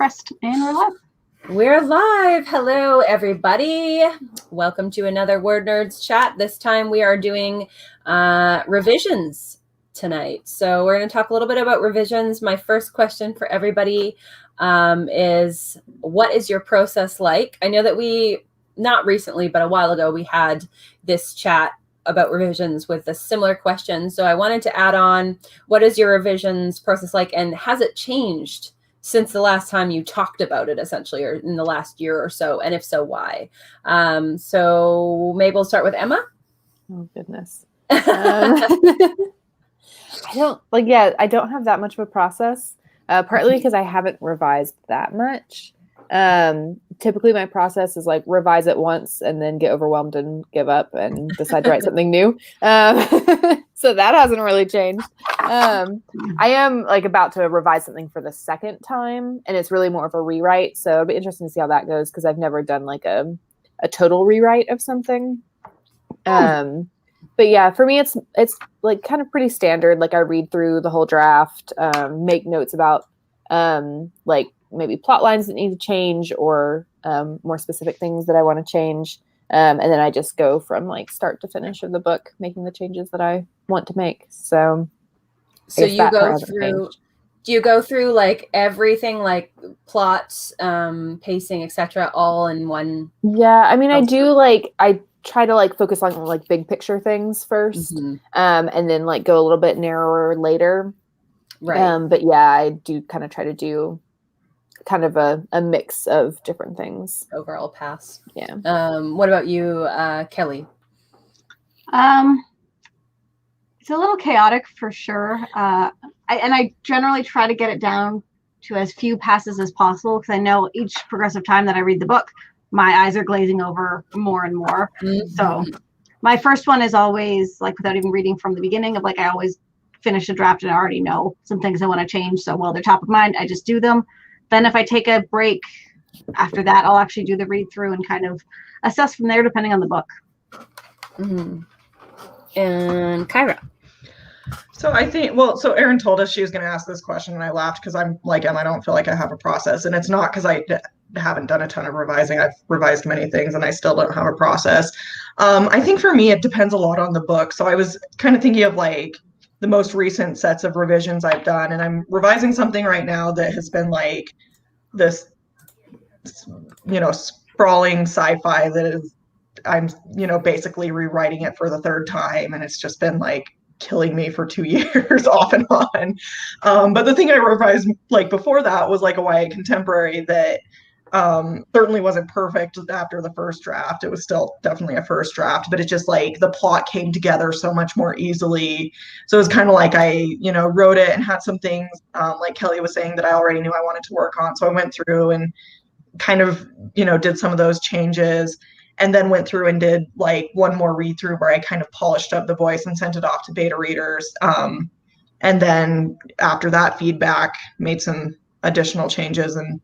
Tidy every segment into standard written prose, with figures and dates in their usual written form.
pressed and we're live. We're live. Hello, everybody. Welcome to another Word Nerds chat. This time we are doing revisions tonight. So we're going to talk a little bit about revisions. My first question for everybody is, what is your process like? I know that we, not recently, but a while ago, we had this chat about revisions with a similar question. So I wanted to add on, what is your revisions process like, and has it changed since the last time you talked about it, essentially, or in the last year or so? And if so, why? So maybe we'll start with Emma. Oh, goodness. I don't have that much of a process, partly because I haven't revised that much. Typically my process is like revise it once and then get overwhelmed and give up and decide to write something new. So that hasn't really changed. I am like about to revise something for the second time, and it's really more of a rewrite. So it'll be interesting to see how that goes, because I've never done like a total rewrite of something. But yeah, for me, it's like kind of pretty standard. Like I read through the whole draft, make notes about like maybe plot lines that need to change, or more specific things that I want to change. And then I just go from like start to finish of the book, making the changes that I want to make. So you go through, do you go through like everything, like plots, pacing, etc., all in one? Yeah, I mean, I do like, I try to like focus on like big picture things first, and then like go a little bit narrower later. Right. But yeah, I do kind of try to do kind of a mix of different things. Overall pass. Yeah. What about you, Kelly? It's a little chaotic for sure. I generally try to get it down to as few passes as possible, because I know each progressive time that I read the book, my eyes are glazing over more and more. So my first one is always like, without even reading from the beginning, of like, I always finish a draft and I already know some things I want to change. So while they're top of mind, I just do them. Then if I take a break after that, I'll actually do the read through and kind of assess from there, depending on the book. And Kyra. So I think, so Erin told us she was going to ask this question, and I laughed because I'm like Em, I don't feel like I have a process. And it's not because I haven't done a ton of revising. I've revised many things and I still don't have a process. I think for me, it depends a lot on the book. So I was kind of thinking of like the most recent sets of revisions I've done, and I'm revising something right now that has been like this, sprawling sci-fi that is, I'm, basically rewriting it for the third time, and it's just been like killing me for 2 years off and on. But the thing I revised like before that was like a YA contemporary that certainly wasn't perfect after the first draft. It was still definitely a first draft, but it just like the plot came together so much more easily. So it was kind of like I, wrote it and had some things like Kelly was saying that I already knew I wanted to work on. So I went through and kind of, did some of those changes, and then went through and did like one more read through where I kind of polished up the voice and sent it off to beta readers. And then after that feedback, made some additional changes and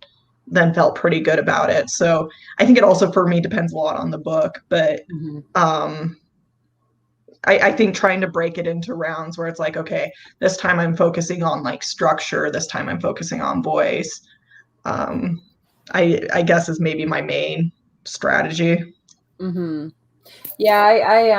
then felt pretty good about it. So I think it also for me depends a lot on the book, but I think trying to break it into rounds where it's like, okay, this time I'm focusing on like structure, this time I'm focusing on voice, I guess is maybe my main strategy. Yeah,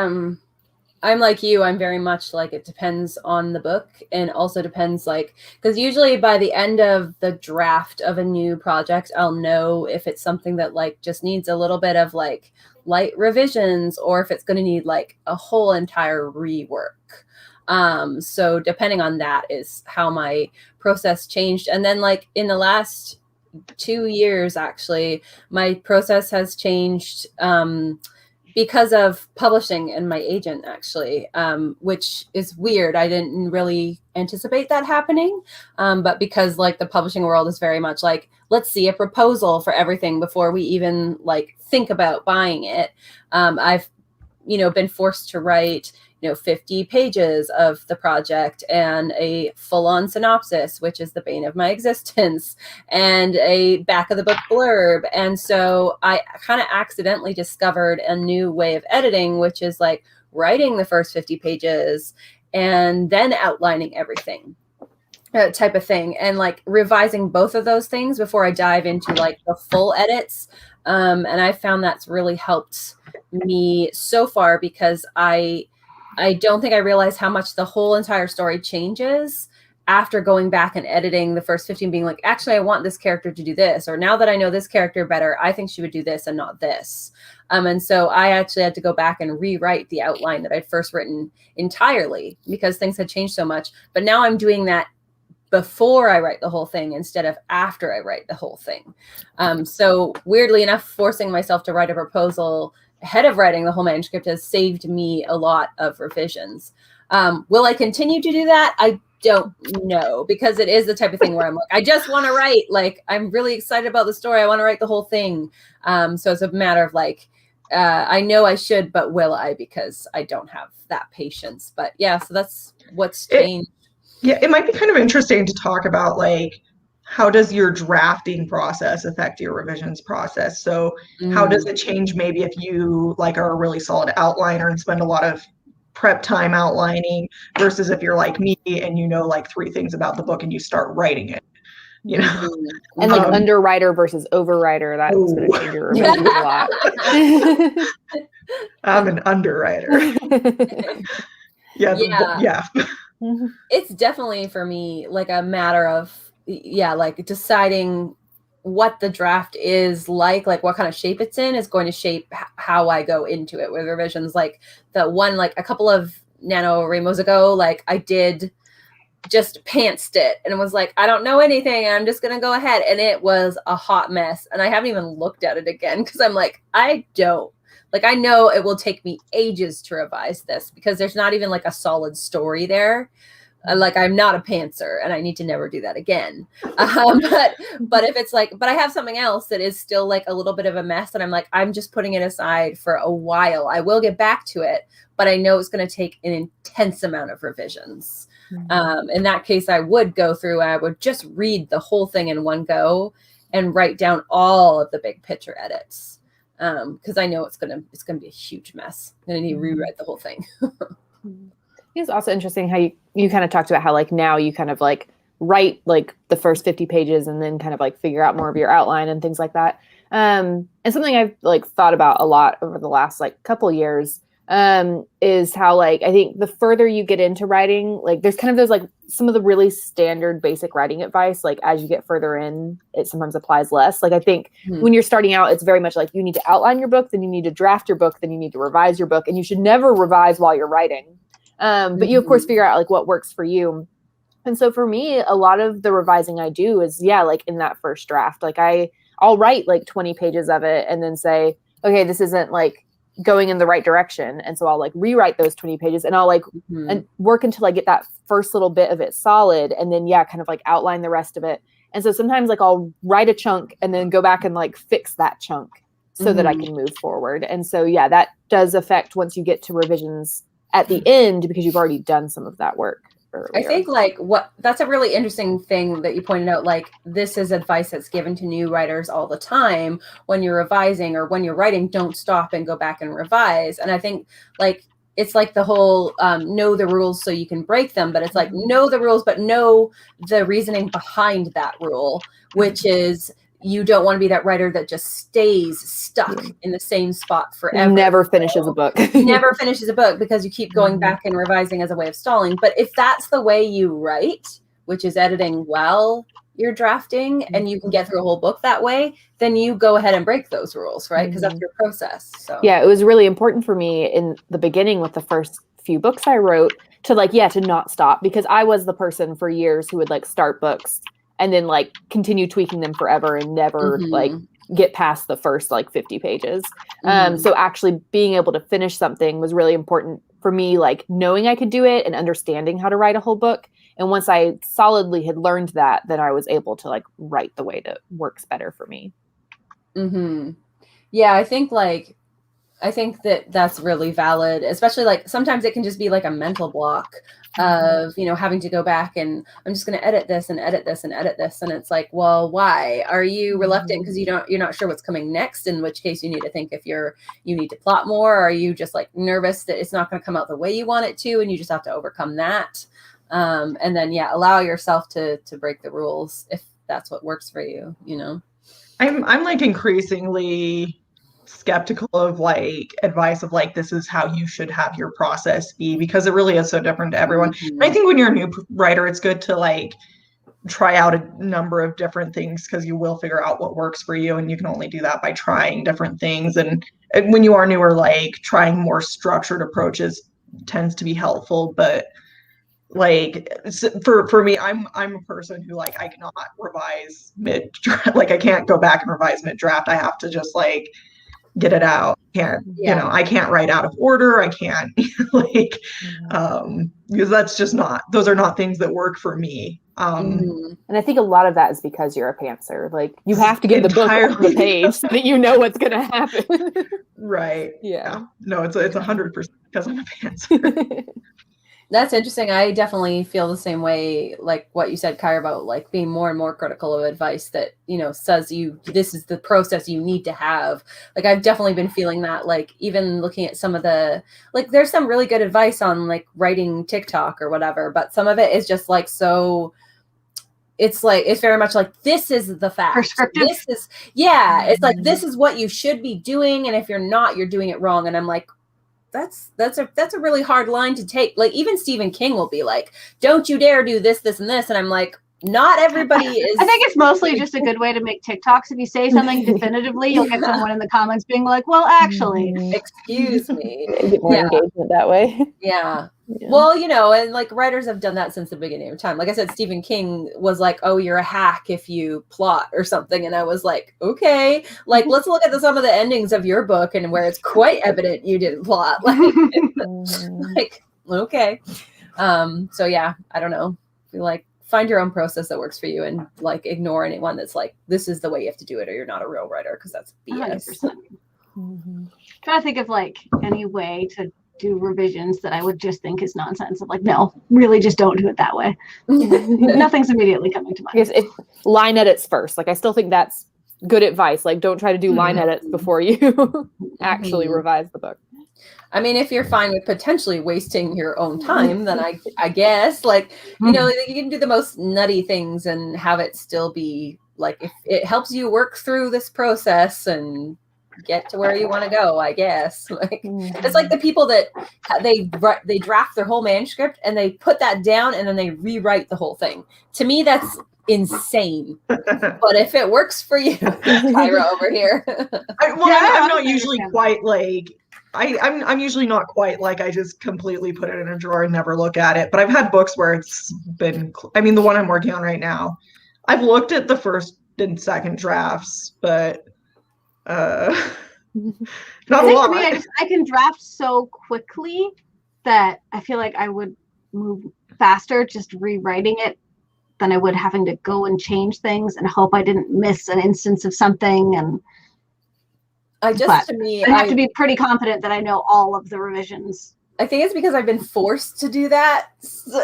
I'm like you. I'm very much like, it depends on the book, and also depends like, because usually by the end of the draft of a new project, I'll know if it's something that like just needs a little bit of like light revisions, or if it's going to need like a whole entire rework. So depending on that is how my process changed. And then like in the last 2 years, actually, my process has changed because of publishing and my agent, actually, which is weird. I didn't really anticipate that happening. But because like the publishing world is very much like, let's see a proposal for everything before we even like think about buying it. I've, been forced to write 50 pages of the project and a full-on synopsis, which is the bane of my existence, and a back of the book blurb. And so I kind of accidentally discovered a new way of editing, which is like writing the first 50 pages and then outlining everything. type of thing, and like revising both of those things before I dive into like the full edits. And I found that's really helped me so far, because I don't think I realized how much the whole entire story changes after going back and editing the first 15, being like, actually, I want this character to do this, or now that I know this character better, I think she would do this and not this. And so I actually had to go back and rewrite the outline that I'd first written entirely, because things had changed so much. But now I'm doing that before I write the whole thing instead of after I write the whole thing. So weirdly enough, forcing myself to write a proposal ahead of writing the whole manuscript has saved me a lot of revisions. Will I continue to do that? I don't know, because it is the type of thing where I'm like, I just want to write, like, I'm really excited about the story. I want to write the whole thing. So it's a matter of like, I know I should, but will I? Because I don't have that patience. But yeah, so that's what's changed. Yeah, it might be kind of interesting to talk about like, how does your drafting process affect your revisions process? So how does it change maybe if you like are a really solid outliner and spend a lot of prep time outlining versus if you're like me and you know like 3 things about the book and you start writing it, you know? And like underwriter versus overwriter, that's going to change your revisions a lot. I'm an underwriter. Yeah. It's definitely for me like a matter of like deciding what the draft is like what kind of shape it's in is going to shape how I go into it with revisions. Like the one, like a couple of NaNoWriMos ago, like I did just pantsed it and it was like, I don't know anything, I'm just gonna go ahead, and it was a hot mess, and I haven't even looked at it again because I'm like, I know it will take me ages to revise this because there's not even like a solid story there. Like I'm not a pantser and I need to never do that again. But if it's like, but I have something else that is still like a little bit of a mess and I'm like, I'm just putting it aside for a while. I will get back to it, but I know it's going to take an intense amount of revisions. In that case, I would go through, I would just read the whole thing in one go and write down all of the big picture edits. Because I know it's gonna be a huge mess. I'm gonna need to rewrite the whole thing. It's also interesting how you kind of talked about how like now you kind of like write like the first 50 pages and then kind of like figure out more of your outline and things like that. And something I've like thought about a lot over the last like couple years is how like I think the further you get into writing, like there's kind of those like some of the really standard basic writing advice, like as you get further in, it sometimes applies less. Like I think when you're starting out, it's very much like you need to outline your book, then you need to draft your book, then you need to revise your book, and you should never revise while you're writing. But you of course figure out like what works for you. And so for me, a lot of the revising I do is like in that first draft, like I'll write like 20 pages of it and then say, okay, this isn't like going in the right direction. And so I'll like rewrite those 20 pages and I'll like and work until I get that first little bit of it solid. And then, kind of like outline the rest of it. And so sometimes like I'll write a chunk and then go back and like fix that chunk so that I can move forward. And so, that does affect once you get to revisions at the end, because you've already done some of that work earlier. I think that's a really interesting thing that you pointed out. Like this is advice that's given to new writers all the time. When you're revising or when you're writing, don't stop and go back and revise. And I think like, it's like the whole know the rules so you can break them, but it's like know the rules, but know the reasoning behind that rule, which is you don't want to be that writer that just stays stuck in the same spot forever. Never finishes a book. Never finishes a book because you keep going back and revising as a way of stalling. But if that's the way you write, which is editing while you're drafting, and you can get through a whole book that way, then you go ahead and break those rules, right? Because that's your process. So it was really important for me in the beginning with the first few books I wrote to to not stop, because I was the person for years who would like start books and then like continue tweaking them forever and never like get past the first like 50 pages. So actually being able to finish something was really important for me, like knowing I could do it and understanding how to write a whole book. And once I solidly had learned that, then I was able to like write the way that works better for me. Yeah, I think that that's really valid, especially like sometimes it can just be like a mental block of, having to go back and I'm just going to edit this and edit this and edit this. And it's like, well, why are you reluctant? Because you're not sure what's coming next, in which case you need to think if you need to plot more, or are you just like nervous that it's not going to come out the way you want it to, and you just have to overcome that. And then, yeah, allow yourself to break the rules if that's what works for you, you know? I'm like increasingly skeptical of like advice of like this is how you should have your process be, because it really is so different to everyone. And I think when you're a new writer, it's good to like try out a number of different things, because you will figure out what works for you, and you can only do that by trying different things. And when you are newer, like trying more structured approaches tends to be helpful. But like for me, I'm a person who like I cannot revise mid like I can't go back and revise mid draft. I have to just like get it out. Can't you know, I can't write out of order. I can't like because that's just not, those are not things that work for me. And I think a lot of that is because you're a pantser. Like you have to get the book on the page so that you know what's gonna happen. Right. Yeah. No, it's 100% because I'm a pantser. That's interesting. I definitely feel the same way, like what you said, Kyra, about like being more and more critical of advice that, you know, says this is the process you need to have. Like I've definitely been feeling that, like even looking at some of the, like there's some really good advice on like writing TikTok or whatever, but some of it is just like, so it's like, it's very much like, this is the fact. Prescriptive. This is, yeah. It's like, this is what you should be doing. And if you're not, you're doing it wrong. And I'm like, that's a really hard line to take. Like even Stephen King will be like, don't you dare do this, this, and this. And I'm like, not everybody is. I think it's mostly just a good way to make TikToks. If you say something definitively, you'll get someone in the comments being like, well, actually. Excuse me. Get more engagement that way. Yeah. Well, you know, and like writers have done that since the beginning of time. Like I said, Stephen King was like, oh, you're a hack if you plot or something. And I was like, okay, like, let's look at some of the endings of your book and where it's quite evident you didn't plot. Like, okay. So yeah, I don't know. Like, find your own process that works for you and like ignore anyone that's like, this is the way you have to do it or you're not a real writer, because that's BS. Trying to think of like any way to do revisions that I would just think is nonsense. Of like, no, really just don't do it that way. Nothing's immediately coming to mind. I guess if line edits first, like I still think that's good advice. Like don't try to do line edits before you actually revise the book. I mean, if you're fine with potentially wasting your own time, then I guess like, you know, you can do the most nutty things and have it still be like, if it helps you work through this process and get to where you want to go, I guess. Like it's like the people that they draft their whole manuscript and they put that down and then they rewrite the whole thing. To me, that's insane. But if it works for you, Kyra over here. I'm not usually quite like I'm usually not quite like I just completely put it in a drawer and never look at it. But I've had books where it's been, I mean, the one I'm working on right now, I've looked at the first and second drafts, but not a lot. I can draft so quickly that I feel like I would move faster just rewriting it than I would having to go and change things and hope I didn't miss an instance of something. And I have to be pretty confident that I know all of the revisions. I think it's because I've been forced to do that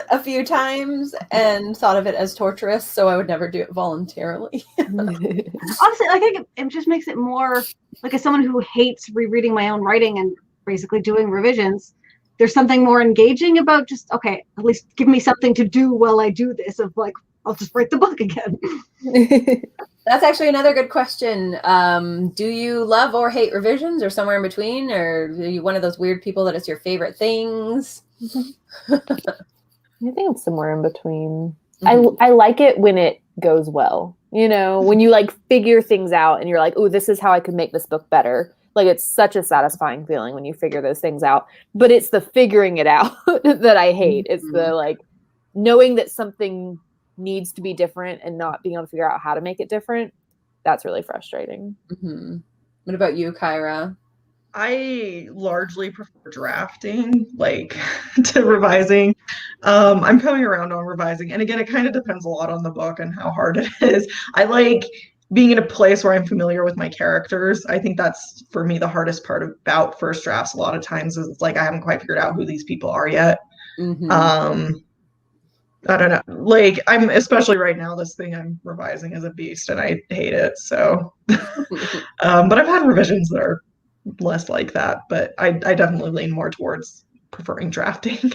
a few times and thought of it as torturous, so I would never do it voluntarily. Honestly, I think it just makes it more like, as someone who hates rereading my own writing and basically doing revisions, there's something more engaging about just, okay, at least give me something to do while I do this, of like, I'll just write the book again. That's actually another good question. Do you love or hate revisions, or somewhere in between? Or are you one of those weird people that it's your favorite things? I think it's somewhere in between. I like it when it goes well. You know, when you like figure things out and you're like, oh, this is how I could make this book better. Like it's such a satisfying feeling when you figure those things out. But it's the figuring it out that I hate. It's the like knowing that something needs to be different and not being able to figure out how to make it different. That's really frustrating. What about you, Kyra? I largely prefer drafting like to revising. I'm coming around on revising, and again, it kind of depends a lot on the book and how hard it is. I like being in a place where I'm familiar with my characters. I think that's for me the hardest part about first drafts. A lot of times is like I haven't quite figured out who these people are yet. I don't know. Like I'm, especially right now, this thing I'm revising is a beast and I hate it. So, but I've had revisions that are less like that, but I definitely lean more towards preferring drafting.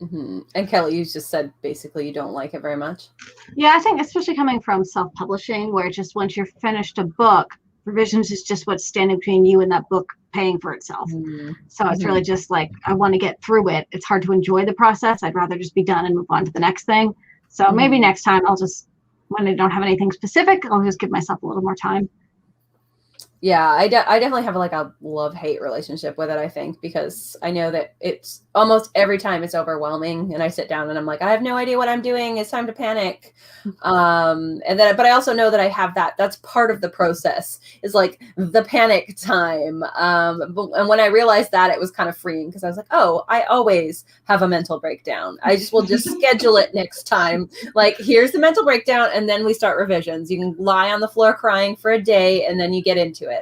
Mm-hmm. And Kelly, you just said basically you don't like it very much. Yeah, I think especially coming from self-publishing, where just once you're finished a book, revisions is just what's standing between you and that book paying for itself. Mm-hmm. So it's really just like, I want to get through it. It's hard to enjoy the process. I'd rather just be done and move on to the next thing. So maybe next time I'll just, when I don't have anything specific, I'll just give myself a little more time. Yeah, I definitely have like a love-hate relationship with it, I think, because I know that it's almost every time it's overwhelming and I sit down and I'm like, I have no idea what I'm doing. It's time to panic. And then, but I also know that I have that's part of the process, is like the panic time. And when I realized that, it was kind of freeing, because I was like, oh, I always have a mental breakdown. I will just schedule it next time. Like, here's the mental breakdown. And then we start revisions. You can lie on the floor crying for a day and then you get into it.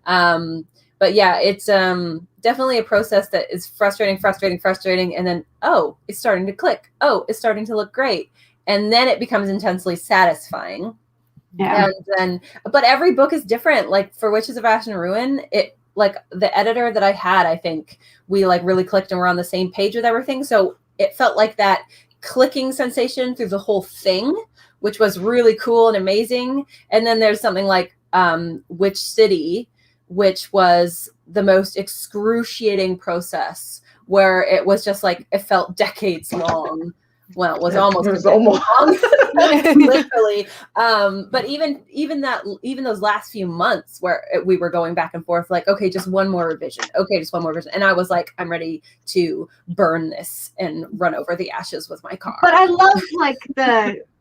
But yeah, it's definitely a process that is frustrating. And then, oh, it's starting to click. Oh, it's starting to look great. And then it becomes intensely satisfying. Yeah. And then, but every book is different. Like for Witches of Ash and Ruin, it, like the editor that I had, I think we like really clicked and we're on the same page with everything. So it felt like that clicking sensation through the whole thing, which was really cool and amazing. And then there's something like Witch City, which was the most excruciating process, where it was just like, it felt decades long. Well, it was almost long, literally. But even those last few months where we were going back and forth, like, okay, just one more revision. Okay, just one more revision. And I was like, I'm ready to burn this and run over the ashes with my car. But I love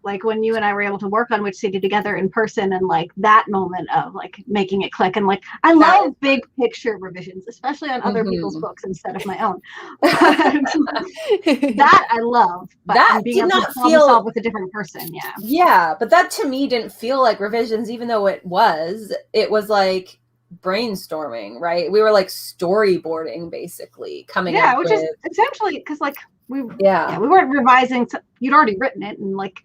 like when you and I were able to work on Witch City together in person, and like that moment of like making it click. And like, I love big picture revisions, especially on other people's books instead of my own. That I love. But that being did able not to problem solve with a different person. Yeah. Yeah. But that to me didn't feel like revisions, even though it was like brainstorming, right? We were like storyboarding, basically coming up which with, is essentially, because like we weren't revising. You'd already written it and like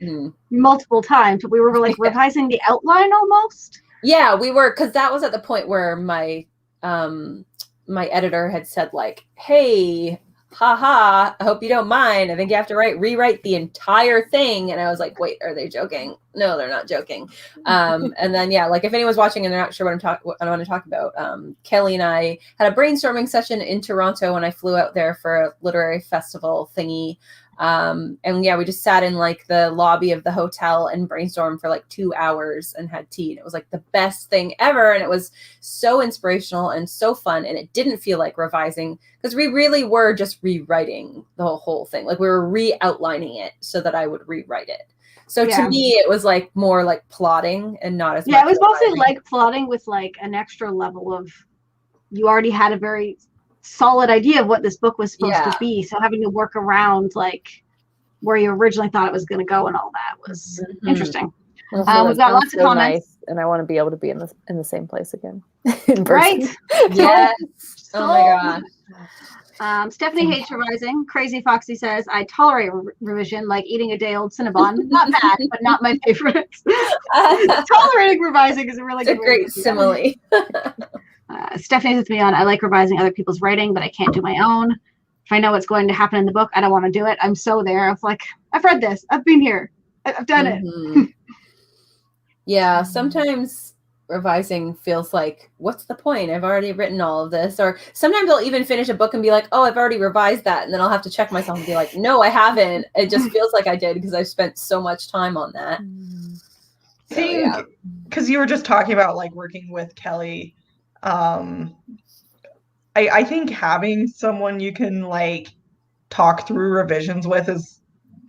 multiple times, but we were like revising the outline almost. Yeah, we were, because that was at the point where my my editor had said like, hey, haha, I hope you don't mind, I think you have to rewrite the entire thing. And I was like, wait, are they joking? No, they're not joking. And then like if anyone's watching and they're not sure what I want to talk about, Kelly and I had a brainstorming session in Toronto when I flew out there for a literary festival thingy. And we just sat in like the lobby of the hotel and brainstormed for like 2 hours and had tea, and it was like the best thing ever. And it was so inspirational and so fun, and it didn't feel like revising, because we really were just rewriting the whole thing. Like we were re-outlining it so that I would rewrite it. So to me, it was like more like plotting and not as much. Yeah, it was mostly like plotting with like an extra level of, you already had a very solid idea of what this book was supposed to be. So having to work around like where you originally thought it was going to go and all that was interesting. We've got lots of comments. Nice, and I want to be able to be in the same place again. In person. Right? Yes. Oh my gosh. Stephanie hates revising. Crazy Foxy says, I tolerate revision like eating a day-old Cinnabon. Not bad, but not my favorite. Tolerating revising is a really good great simile. Stephanie says to me I like revising other people's writing, but I can't do my own. If I know what's going to happen in the book, I don't want to do it. I'm so there. It's like, I've read this. I've been here. I've done it. Yeah, sometimes revising feels like, what's the point? I've already written all of this. Or sometimes I'll even finish a book and be like, oh, I've already revised that. And then I'll have to check myself and be like, no, I haven't. It just feels like I did because I've spent so much time on that. So, because you were just talking about like working with Kelly. I think having someone you can like talk through revisions with is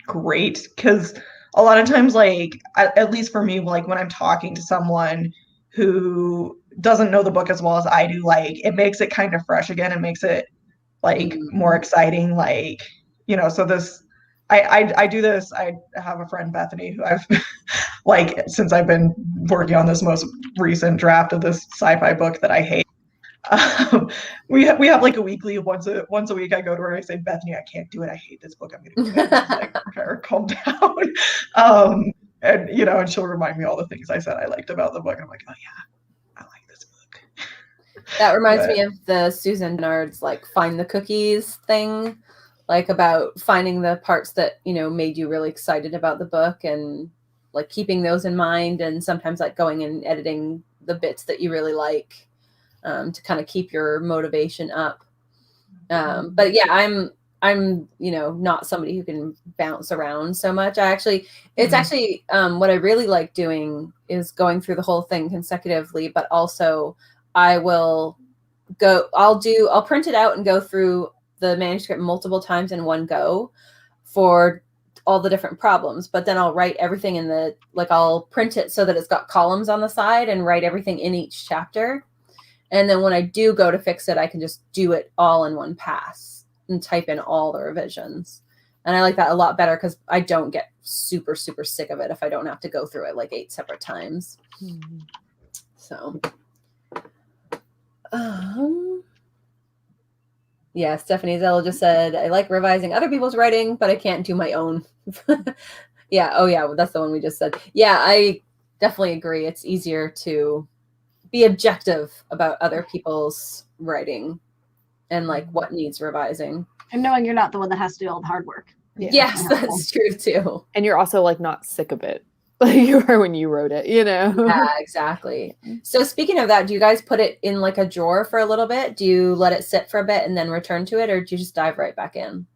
great, because a lot of times, like at least for me, like when I'm talking to someone who doesn't know the book as well as I do, like it makes it kind of fresh again. It makes it like more exciting, like, so this I do this. I have a friend, Bethany, who I've like, since I've been working on this most recent draft of this sci-fi book that I hate. We have like a weekly, once a week I go to her and I say, Bethany, I can't do it. I hate this book. I'm going to do it. She's like, okay, calm down. And she'll remind me all the things I said I liked about the book. And I'm like, oh yeah, I like this book. That reminds me of the Susan Bernard's like find the cookies thing. like about finding the parts that, you know, made you really excited about the book and like keeping those in mind, and sometimes like going and editing the bits that you really like to kind of keep your motivation up. But yeah, I'm, you know, not somebody who can bounce around so much. It's actually what I really like doing is going through the whole thing consecutively, but also I'll print it out and go through the manuscript multiple times in one go for all the different problems. But then I'll write everything I'll print it so that it's got columns on the side and write everything in each chapter. And then when I do go to fix it, I can just do it all in one pass and type in all the revisions. And I like that a lot better because I don't get super, super sick of it if I don't have to go through it like 8 separate times. So, yeah, Stephanie Zell just said, I like revising other people's writing, but I can't do my own. Yeah. Oh, yeah. That's the one we just said. Yeah, I definitely agree. It's easier to be objective about other people's writing and like what needs revising. And knowing you're not the one that has to do all the hard work. Yeah. Yes, that's true too. And you're also like not sick of it like you were when you wrote it, you know? Yeah, exactly. So speaking of that, do you guys put it in like a drawer for a little bit? Do you let it sit for a bit and then return to it, or do you just dive right back in?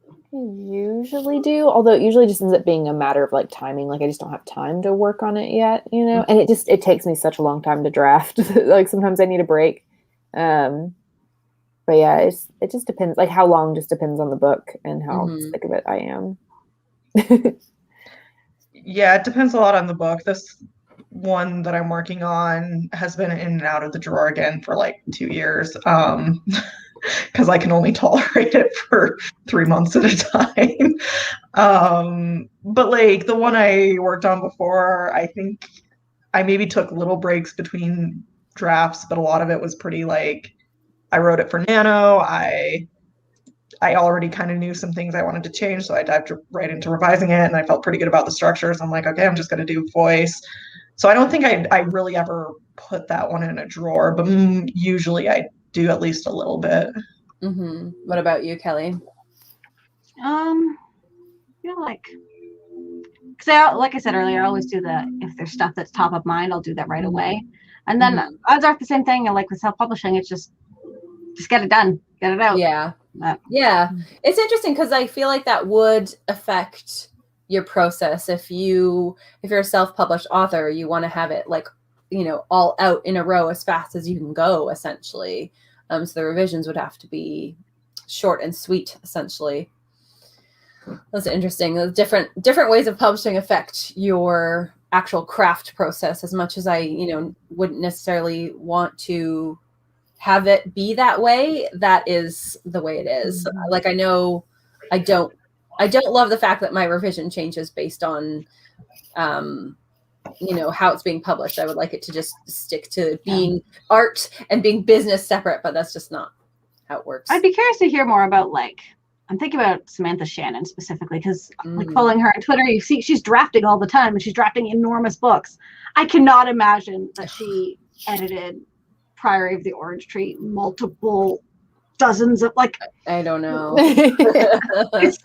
I usually do, although it usually just ends up being a matter of like timing. Like I just don't have time to work on it yet, you know? And it takes me such a long time to draft. Like sometimes I need a break. But yeah, it just depends. Like how long just depends on the book and how sick of it I am. Yeah, it depends a lot on the book. This one that I'm working on has been in and out of the drawer again for like 2 years. Because I can only tolerate it for 3 months at a time. But like the one I worked on before, I think I maybe took little breaks between drafts, but a lot of it was pretty like I wrote it for Nano. I already kind of knew some things I wanted to change, so I dived right into revising it, and I felt pretty good about the structures. I'm like, okay, I'm just going to do voice. So I don't think I really ever put that one in a drawer, but usually I do at least a little bit. What about you, Kelly? Like, because like I said earlier, I always do if there's stuff that's top of mind, I'll do that right away. And then odds are the same thing. And like with self-publishing, it's just get it done, get it out. Yeah. Yeah. It's interesting because I feel like that would affect your process. If you're a self-published author, you want to have it like, you know, all out in a row as fast as you can go, essentially. So the revisions would have to be short and sweet, essentially. That's interesting. The different ways of publishing affect your actual craft process as much as I, you know, wouldn't necessarily want to have it be that way. That is the way it is. Like, I know I don't love the fact that my revision changes based on, you know, how it's being published. I would like it to just stick to being art and being business separate, but that's just not how it works. I'd be curious to hear more about, like, I'm thinking about Samantha Shannon specifically, because like following her on Twitter, you see she's drafting all the time and she's drafting enormous books. I cannot imagine that she edited Priory of the Orange Tree multiple dozens of, like, I don't know. it's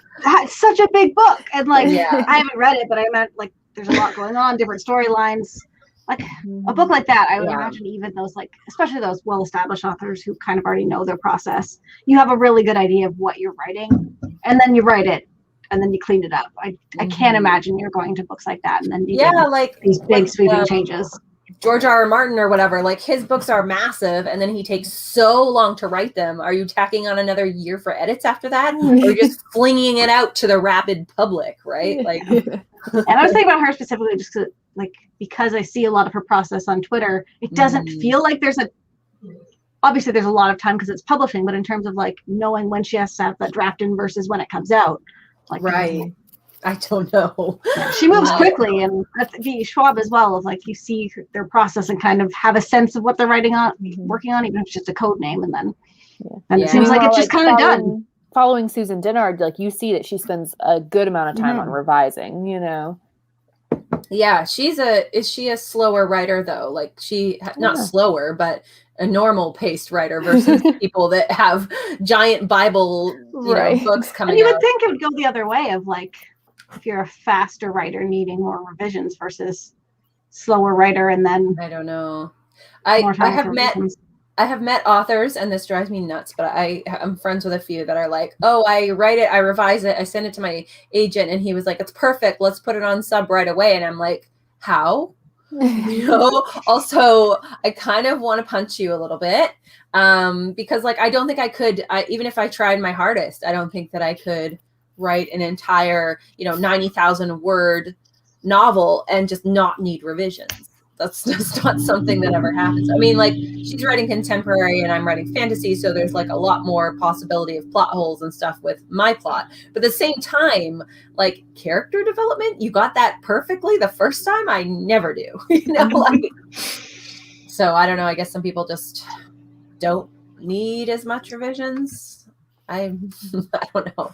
such a big book, and like I haven't read it, but I meant like there's a lot going on, different storylines. Like a book like that, I would imagine even those, like, especially those well-established authors who kind of already know their process, you have a really good idea of what you're writing, and then you write it, and then you clean it up. I can't imagine you're going to books like that and then like these big sweeping changes. George R. Martin or whatever, like his books are massive and then he takes so long to write them. Are you tacking on another year for edits after that? Or are you just flinging it out to the rabid public, right? Like, and I was thinking about her specifically just because I see a lot of her process on Twitter. It doesn't feel like obviously there's a lot of time because it's publishing, but in terms of like knowing when she has to have that draft in versus when it comes out. Like, right. I don't know. She moves quickly, and that's Schwab as well. Of like, you see their process and kind of have a sense of what they're working on, even if it's just a code name, and then it seems like it's just kind of done. Following Susan Dennard, like you see that she spends a good amount of time on revising. You know. Yeah, is she a slower writer though? Like not Yeah. slower, but a normal paced writer versus people that have giant Bible, Right. books coming And you out. would think it would go the other way of like, if you're a faster writer needing more revisions versus slower writer and then I don't know. more I time have for met revisions. I have met authors, and this drives me nuts, but I'm friends with a few that are like, oh, I write it, I revise it, I send it to my agent, and he was like, it's perfect, let's put it on sub right away. And I'm like, how? Also, I kind of want to punch you a little bit, because like I don't think I could, even if I tried my hardest, I don't think that I could write an entire 90,000 word novel and just not need revisions. That's just not something that ever happens. I mean, like, she's writing contemporary and I'm writing fantasy, so there's like a lot more possibility of plot holes and stuff with my plot. But at the same time, like, character development, you got that perfectly the first time. I never do. So I don't know. I guess some people just don't need as much revisions. I don't know.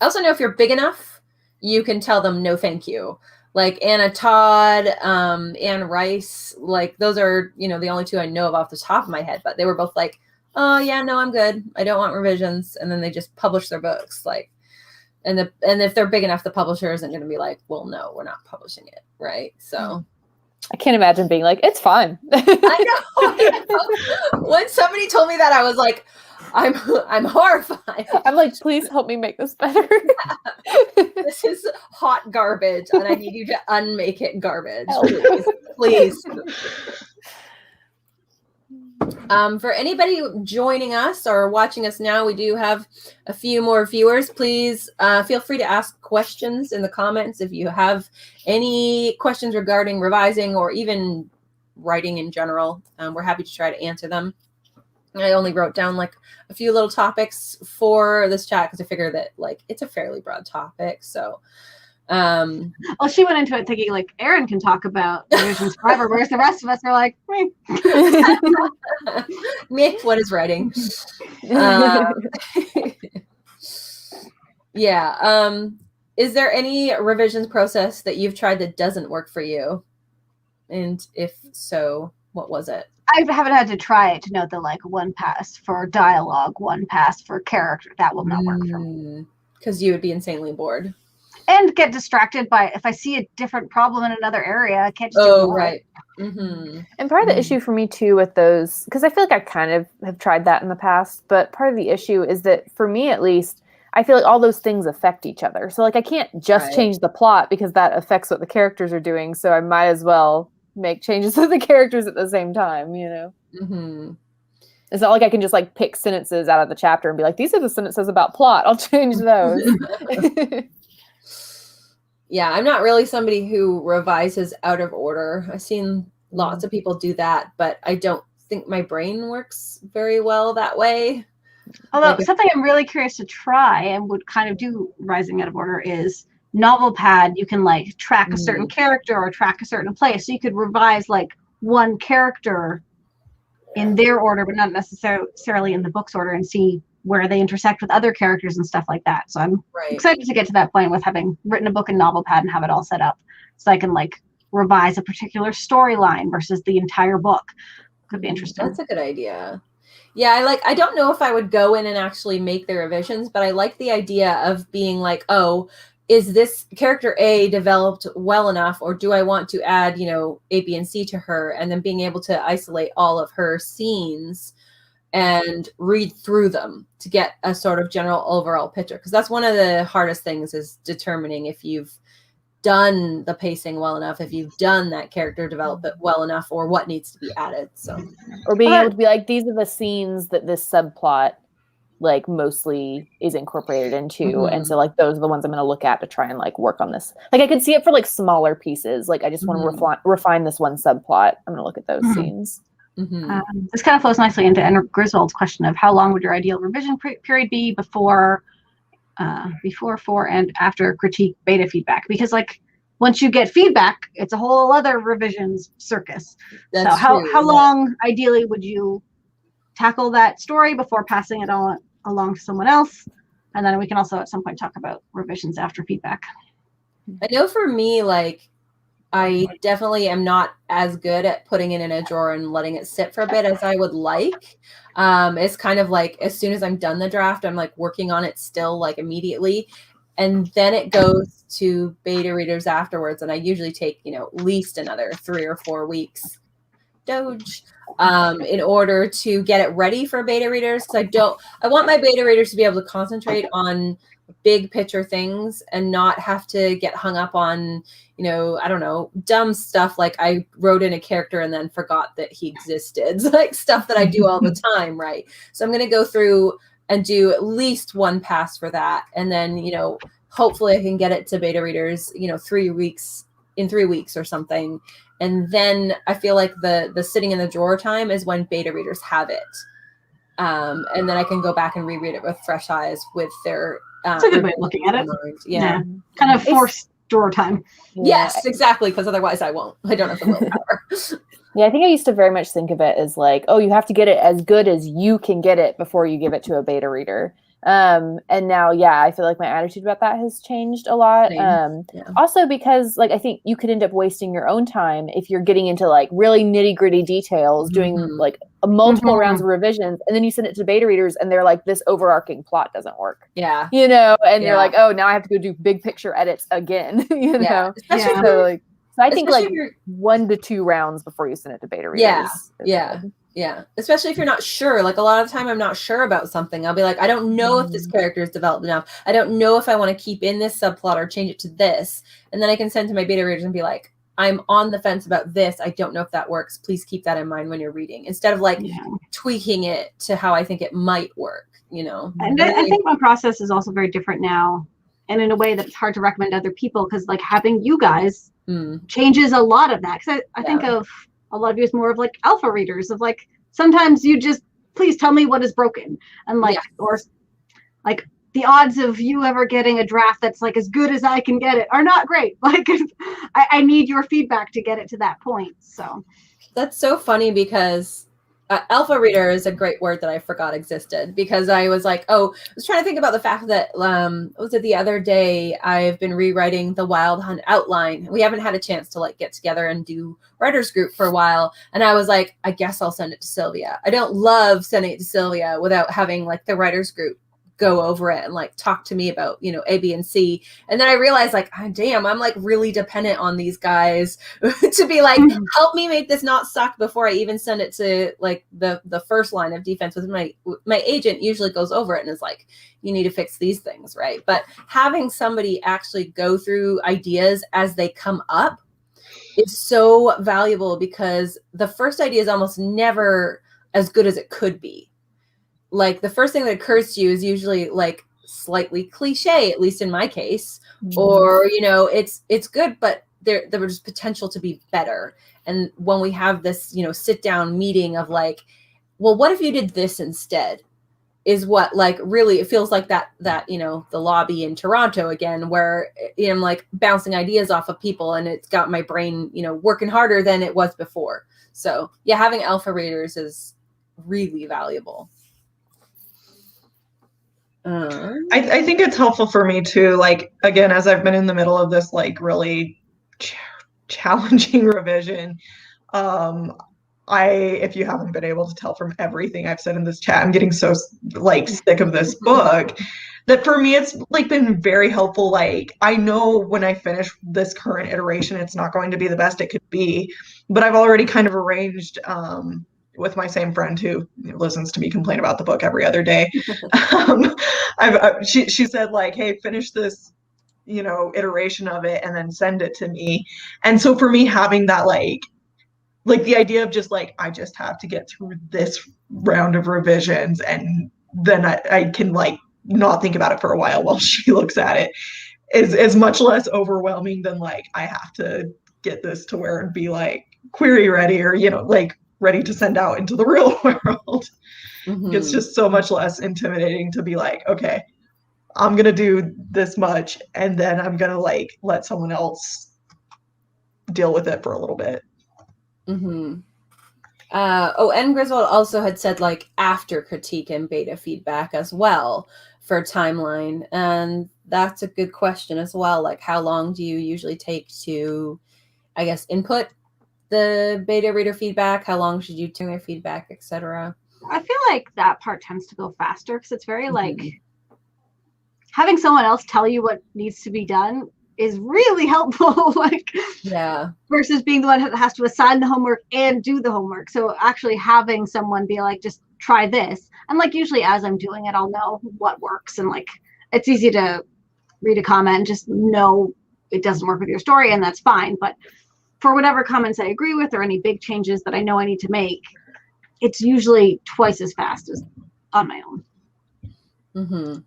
I also know if you're big enough, you can tell them no thank you. Like Anna Todd, Anne Rice, like those are, the only two I know of off the top of my head, but they were both like, oh yeah, no, I'm good. I don't want revisions. And then they just publish their books. Like, and if they're big enough, the publisher isn't going to be like, well, no, we're not publishing it. Right. So I can't imagine being like, it's fine. I know. When somebody told me that, I was like, I'm horrified. I'm like, please help me make this better. This is hot garbage, and I need you to unmake it garbage, please. For anybody joining us or watching us now, we do have a few more viewers. Please feel free to ask questions in the comments if you have any questions regarding revising or even writing in general. We're happy to try to answer them. I only wrote down like a few little topics for this chat because I figure that like it's a fairly broad topic. So Well, she went into it thinking like Erin can talk about revisions forever, whereas the rest of us are like, meh. Meh, what is writing? Yeah. Is there any revisions process that you've tried that doesn't work for you? And if so, what was it? I haven't had to try it to know that like one pass for dialogue, one pass for character. That will not work for me. Because you would be insanely bored. And get distracted by if I see a different problem in another area, I can't just ignore it. Mm-hmm. And part of the issue for me too with those, because I feel like I kind of have tried that in the past, but part of the issue is that for me at least, I feel like all those things affect each other. So like I can't just change the plot because that affects what the characters are doing. So I might as well make changes to the characters at the same time, Mm-hmm. It's not like I can just like pick sentences out of the chapter and be like, these are the sentences about plot, I'll change those. Yeah, I'm not really somebody who revises out of order. I've seen lots of people do that, but I don't think my brain works very well that way. Although something I'm really curious to try and would kind of do rising out of order is novel pad. You can like track a certain character or track a certain place. So you could revise like one character in their order, but not necessarily in the book's order, and see where they intersect with other characters and stuff like that. So I'm excited to get to that point with having written a book in novel pad and have it all set up so I can like revise a particular storyline versus the entire book. Could be interesting. That's a good idea. Yeah, I don't know if I would go in and actually make the revisions, but I like the idea of being like, oh, is this character A developed well enough, or do I want to add, A, B, and C to her, and then being able to isolate all of her scenes and read through them to get a sort of general overall picture. Because that's one of the hardest things, is determining if you've done the pacing well enough, if you've done that character development well enough, or what needs to be added. So, or being able to be like, these are the scenes that this subplot like mostly is incorporated into, and so like those are the ones I'm going to look at to try and like work on this. Like I could see it for like smaller pieces, like I just want to refine this one subplot. I'm going to look at those scenes. This kind of flows nicely into Anna Griswold's question of how long would your ideal revision period be before, for, and after critique beta feedback? Because like once you get feedback, it's a whole other revisions circus. That's so true, how long ideally would you tackle that story before passing it along to someone else? And then we can also at some point talk about revisions after feedback. I know for me, like, I definitely am not as good at putting it in a drawer and letting it sit for a bit as I would like. It's kind of like as soon as I'm done the draft, I'm like working on it still like immediately. And then it goes to beta readers afterwards. And I usually take, at least another 3 or 4 weeks, Doge, in order to get it ready for beta readers. Because I want my beta readers to be able to concentrate on big picture things and not have to get hung up on, I don't know, dumb stuff like I wrote in a character and then forgot that he existed, like stuff that I do all the time, right? So I'm going to go through and do at least one pass for that. And then, hopefully I can get it to beta readers, 3 weeks, in 3 weeks or something. And then I feel like the sitting in the drawer time is when beta readers have it. And then I can go back and reread it with fresh eyes with their That's a good way of looking at it. Yeah. Kind of forced drawer time. Yes, exactly. Because otherwise I won't. I don't have the willpower. Yeah, I think I used to very much think of it as like, oh, you have to get it as good as you can get it before you give it to a beta reader. And now, I feel like my attitude about that has changed a lot. Also because like, I think you could end up wasting your own time if you're getting into like really nitty gritty details, doing like multiple rounds of revisions, and then you send it to beta readers and they're like, this overarching plot doesn't work. Yeah. And you're like, oh, now I have to go do big picture edits again, know? Especially So I think like 1 to 2 rounds before you send it to beta readers. Yeah. Especially if you're not sure. Like a lot of the time I'm not sure about something. I'll be like, I don't know if this character is developed enough. I don't know if I want to keep in this subplot or change it to this. And then I can send to my beta readers and be like, I'm on the fence about this. I don't know if that works. Please keep that in mind when you're reading. Instead of like tweaking it to how I think it might work, And I think my process is also very different now. And in a way that it's hard to recommend to other people because like having you guys changes a lot of that. Because I think of a lot of you as more of like alpha readers of like, sometimes you just, please tell me what is broken. And like, or like the odds of you ever getting a draft that's like as good as I can get it are not great. Like I need your feedback to get it to that point. So that's so funny because alpha reader is a great word that I forgot existed because I was like, I was trying to think about the fact that, was it the other day, I've been rewriting the Wild Hunt outline. We haven't had a chance to like get together and do writers group for a while. And I was like, I guess I'll send it to Sylvia. I don't love sending it to Sylvia without having like the writers group go over it and like talk to me about, A, B, and C. And then I realized like, damn, I'm like really dependent on these guys to be like, help me make this not suck before I even send it to like the first line of defense with my agent usually goes over it and is like, you need to fix these things, right? But having somebody actually go through ideas as they come up is so valuable because the first idea is almost never as good as it could be. Like the first thing that occurs to you is usually like slightly cliche, at least in my case, or, it's good, but there was potential to be better. And when we have this, sit down meeting of like, well, what if you did this instead is what like really, it feels like that, the lobby in Toronto again, where I'm like bouncing ideas off of people and it's got my brain, working harder than it was before. So having alpha readers is really valuable. I think it's helpful for me too, like, again, as I've been in the middle of this like really challenging revision, if you haven't been able to tell from everything I've said in this chat, I'm getting so like sick of this book that for me it's like been very helpful. Like I know when I finish this current iteration it's not going to be the best it could be, but I've already kind of arranged with my same friend who listens to me complain about the book every other day. She said like, hey, finish this, iteration of it and then send it to me. And so for me having that, like the idea of just like, I just have to get through this round of revisions and then I can like not think about it for a while she looks at it is much less overwhelming than like, I have to get this to where and be like query ready or, like ready to send out into the real world. It's just so much less intimidating to be like, okay, I'm going to do this much and then I'm going to like let someone else deal with it for a little bit. And Griswold also had said like after critique and beta feedback as well for timeline. And that's a good question as well. Like, how long do you usually take to, I guess, input the beta reader feedback? How long should you turn their feedback, etc.? I feel like that part tends to go faster because it's very like having someone else tell you what needs to be done is really helpful. Like, yeah, versus being the one that has to assign the homework and do the homework. So actually having someone be like, just try this. And like usually as I'm doing it, I'll know what works. And like it's easy to read a comment and just know it doesn't work with your story, and that's fine. But for whatever comments I agree with or any big changes that I know I need to make, it's usually twice as fast as on my own.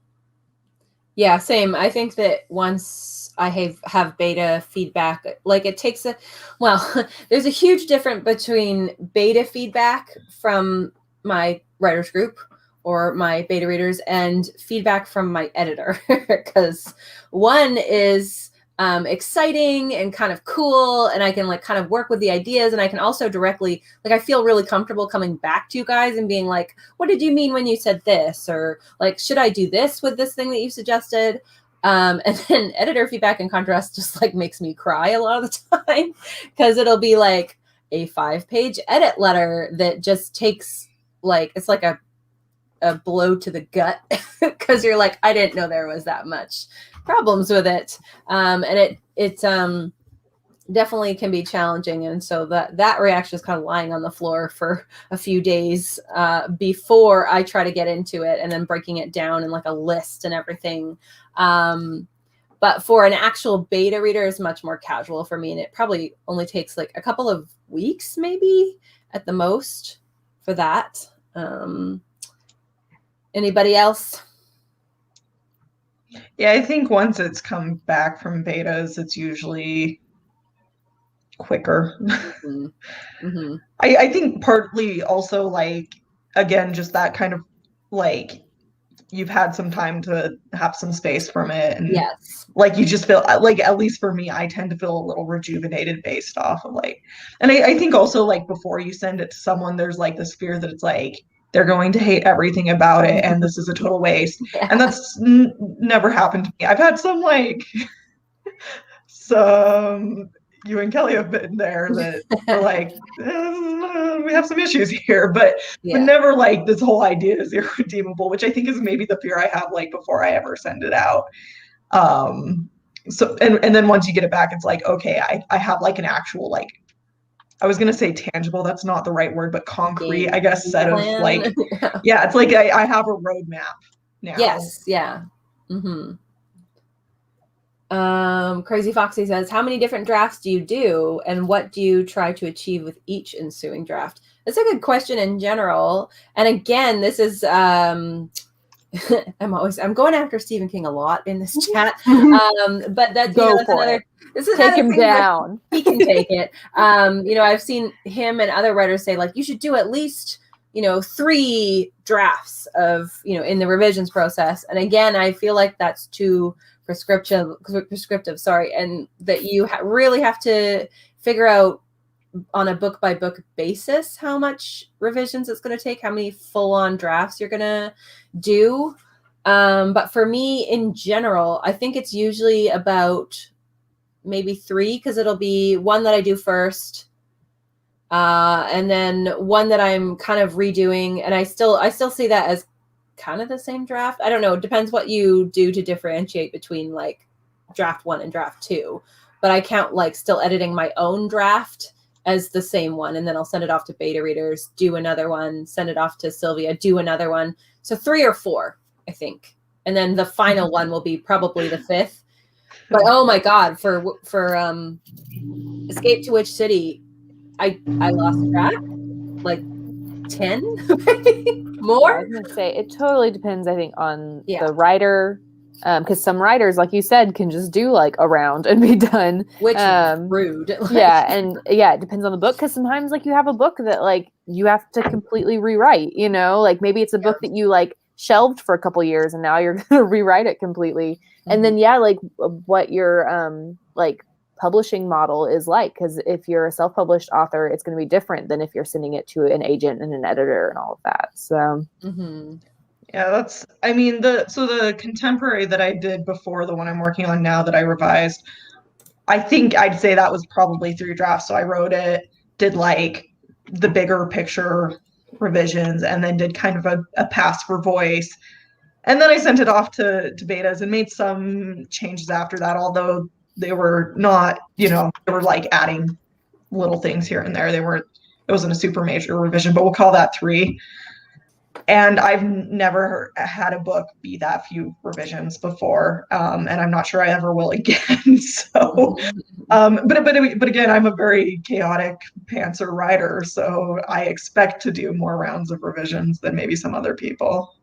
Yeah, same. I think that once I have beta feedback, like it takes there's a huge difference between beta feedback from my writers group or my beta readers and feedback from my editor, because one is exciting and kind of cool, and I can like kind of work with the ideas, and I can also directly, like, I feel really comfortable coming back to you guys and being like, what did you mean when you said this? Or like, should I do this with this thing that you suggested? And then editor feedback, in contrast, just like makes me cry a lot of the time, because it'll be like a 5-page edit letter that just takes like, it's like a blow to the gut, because you're like, I didn't know there was that much problems with it. And it definitely can be challenging. And so that reaction is kind of lying on the floor for a few days before I try to get into it, and then breaking it down in like a list and everything. But for an actual beta reader is much more casual for me. And it probably only takes like a couple of weeks, maybe at the most, for that. Anybody else? Yeah, I think once it's come back from betas, it's usually quicker. I think partly also, like, again, just that kind of like you've had some time to have some space from it, and yes, like you just feel like, at least for me, I tend to feel a little rejuvenated based off of like, and I think also like before you send it to someone, there's like this fear that it's like they're going to hate everything about it and this is a total waste. yeah. And that's never happened to me. I've had some like some, you and Kelly have been there that are like, we have some issues here, but never like this whole idea is irredeemable, which I think is maybe the fear I have like before I ever send it out. So and then once you get it back, it's like, okay, I have like an actual, like, I was gonna say tangible, that's not the right word, but concrete, I guess, set of like, yeah, it's like I have a roadmap now. Yes, yeah. Crazy Foxy says, how many different drafts do you do, and what do you try to achieve with each ensuing draft? That's a good question in general. And again, this is I'm going after Stephen King a lot in this chat. But that's, that's another. This is take him down. He can take it. I've seen him and other writers say, like, you should do at least 3 drafts of in the revisions process. And again, I feel like that's too prescriptive, and that you really have to figure out on a book by book basis how much revisions it's going to take, how many full-on drafts you're going to do. But for me in general, I think it's usually about maybe 3, because it'll be one that I do first, and then one that I'm kind of redoing, and I still see that as kind of the same draft. I don't know, it depends what you do to differentiate between like draft 1 and draft 2, but I count like still editing my own draft as the same one, and then I'll send it off to beta readers, do another one, send it off to Sylvia, do another one. So 3 or 4, I think, and then the final one will be probably the 5th. But oh my god, for Escape to Witch City, I lost track, like 10 more. I was gonna say it totally depends, I think, on the writer, because some writers, like you said, can just do like a round and be done, which is rude. It depends on the book, because sometimes like you have a book that like you have to completely rewrite, like maybe it's a book that you like shelved for a couple years and now you're gonna rewrite it completely. And then like what your like publishing model is like, because if you're a self-published author, it's going to be different than if you're sending it to an agent and an editor and all of that. So Yeah, I mean, the contemporary that I did before the one I'm working on now that I revised, I think I'd say that was probably 3 drafts. So I wrote it, did like the bigger picture revisions, and then did kind of a pass for voice. And then I sent it off to betas and made some changes after that, although they were not, they were like adding little things here and there. It wasn't a super major revision, but we'll call that 3. And I've never had a book be that few revisions before, and I'm not sure I ever will again. So, but again, I'm a very chaotic pantser writer, so I expect to do more rounds of revisions than maybe some other people.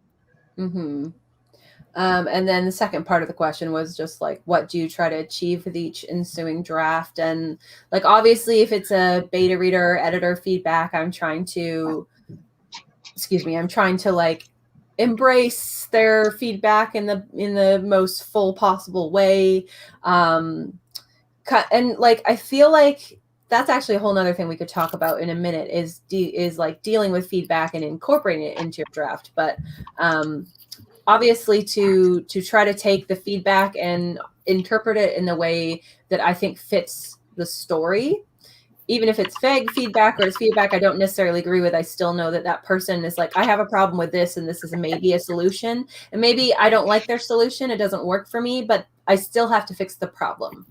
Mm-hmm. And then the second part of the question was just like, what do you try to achieve with each ensuing draft? And like, obviously, if it's a beta reader or editor feedback, I'm trying to like embrace their feedback in the most full possible way. And like, I feel like that's actually a whole nother thing we could talk about in a minute is like dealing with feedback and incorporating it into your draft. But obviously to try to take the feedback and interpret it in the way that I think fits the story, even if it's vague feedback or it's feedback I don't necessarily agree with, I still know that person is like, I have a problem with this, and this is maybe a solution. And maybe I don't like their solution. It doesn't work for me, but I still have to fix the problem.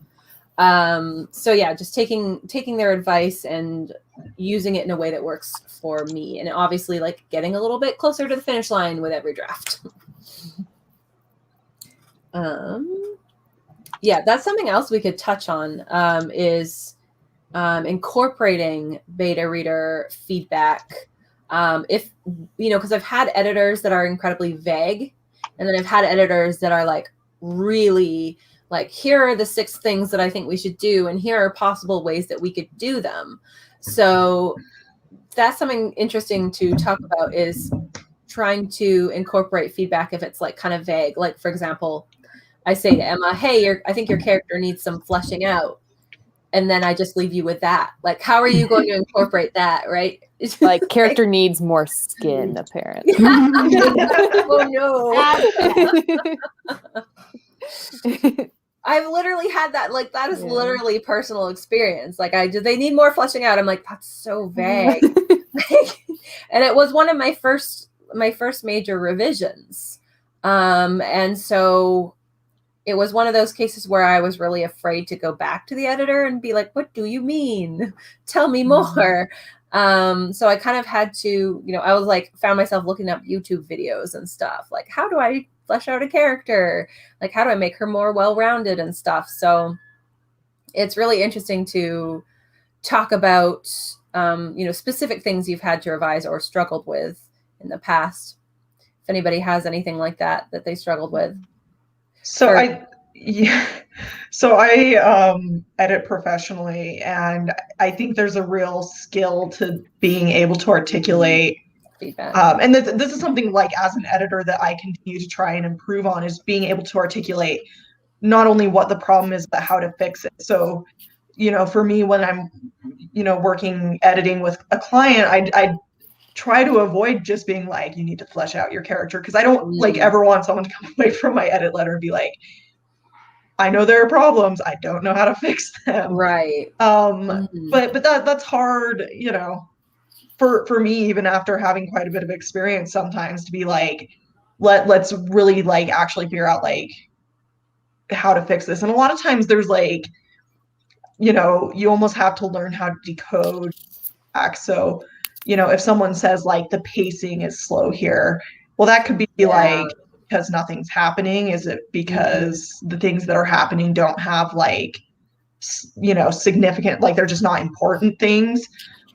So yeah, just taking their advice and using it in a way that works for me. And obviously like getting a little bit closer to the finish line with every draft. Yeah, that's something else we could touch on, is incorporating beta reader feedback. If, because I've had editors that are incredibly vague, and then I've had editors that are like really like, here are the 6 things that I think we should do, and here are possible ways that we could do them. So that's something interesting to talk about, is trying to incorporate feedback if it's like kind of vague. Like, for example, I say to Emma, hey, I think your character needs some fleshing out. And then I just leave you with that. Like, how are you going to incorporate that, right? Like, character needs more skin, apparently. Oh, no. I've literally had that. Like, that is literally personal experience. Like, do they need more fleshing out? I'm like, that's so vague. And it was one of my first major revisions. And so it was one of those cases where I was really afraid to go back to the editor and be like, what do you mean? Tell me more. So I kind of had to, I was like, found myself looking up YouTube videos and stuff. Like, how do I flesh out a character? Like, how do I make her more well-rounded and stuff? So it's really interesting to talk about, specific things you've had to revise or struggled with in the past. If anybody has anything like that they struggled with. So I edit professionally, and I think there's a real skill to being able to articulate feedback. And this is something like, as an editor, that I continue to try and improve on, is being able to articulate not only what the problem is, but how to fix it. So, for me, when I'm, working editing with a client, I try to avoid just being like, you need to flesh out your character, because I don't like ever want someone to come away from my edit letter and be like, I know there are problems, I don't know how to fix them. Right. But that's hard, for me, even after having quite a bit of experience, sometimes to be like, let's really like actually figure out like how to fix this. And a lot of times there's like, you almost have to learn how to decode back. So, if someone says like the pacing is slow here, well, that could be like because nothing's happening. Is it because the things that are happening don't have like, significant, like they're just not important things.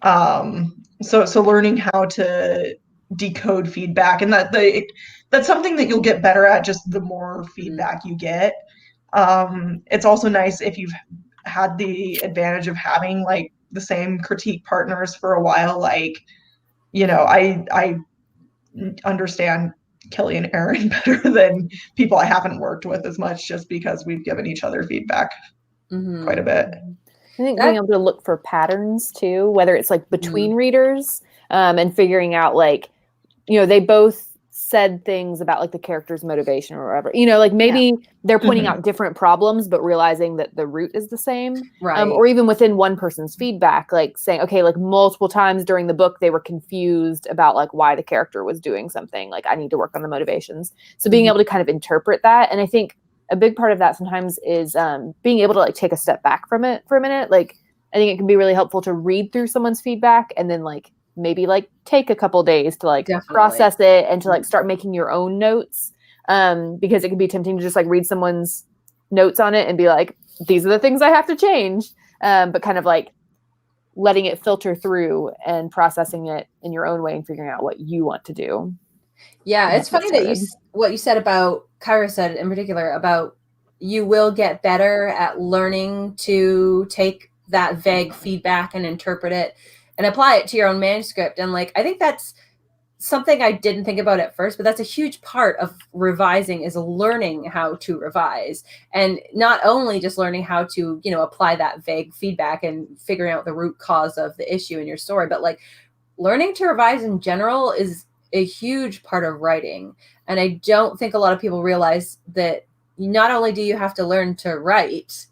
So learning how to decode feedback, and that's something that you'll get better at just the more feedback you get. It's also nice if you've had the advantage of having like the same critique partners for a while. Like, I understand Kelly and Erin better than people I haven't worked with as much, just because we've given each other feedback quite a bit. I think being able to look for patterns too, whether it's like between readers, and figuring out like, they both said things about like the character's motivation or whatever, you know, like maybe they're pointing out different problems, but realizing that the root is the same. Right. Or even within one person's feedback, like saying, okay, like multiple times during the book, they were confused about like why the character was doing something. Like I need to work on the motivations. So being able to kind of interpret that. And I think a big part of that sometimes is being able to like take a step back from it for a minute. Like I think it can be really helpful to read through someone's feedback and then like maybe like take a couple days to like process it and to like start making your own notes. Because it can be tempting to just like read someone's notes on it and be like, these are the things I have to change. But kind of like letting it filter through and processing it in your own way and figuring out what you want to do. Yeah, it's funny that what you said about, Kyra said in particular, about you will get better at learning to take that vague feedback and interpret it and apply it to your own manuscript. And like, I think that's something I didn't think about at first, but that's a huge part of revising, is learning how to revise, and not only just learning how to, you know, apply that vague feedback and figuring out the root cause of the issue in your story, but like learning to revise in general is a huge part of writing. And I don't think a lot of people realize that not only do you have to learn to write,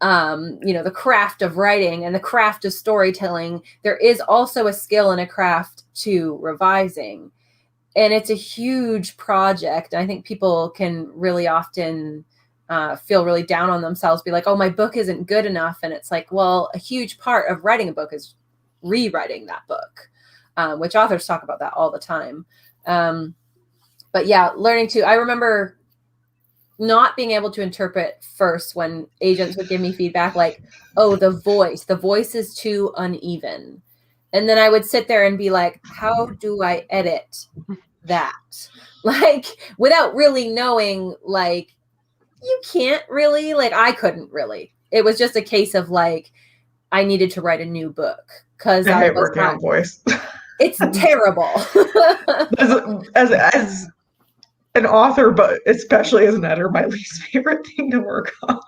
you know, the craft of writing and the craft of storytelling, there is also a skill and a craft to revising. And it's a huge project. I think people can really often feel really down on themselves, be like, oh, my book isn't good enough. And it's like, well, a huge part of writing a book is rewriting that book, which authors talk about that all the time. But yeah, learning to, I remember not being able to interpret first when agents would give me feedback like, oh, the voice is too uneven. And then I would sit there and be like, how do I edit that? Like, without really knowing, like, you can't really, like, I couldn't really. It was just a case of like, I needed to write a new book because I hate working on voice. It's terrible. as an author, but especially as an editor, my least favorite thing to work on.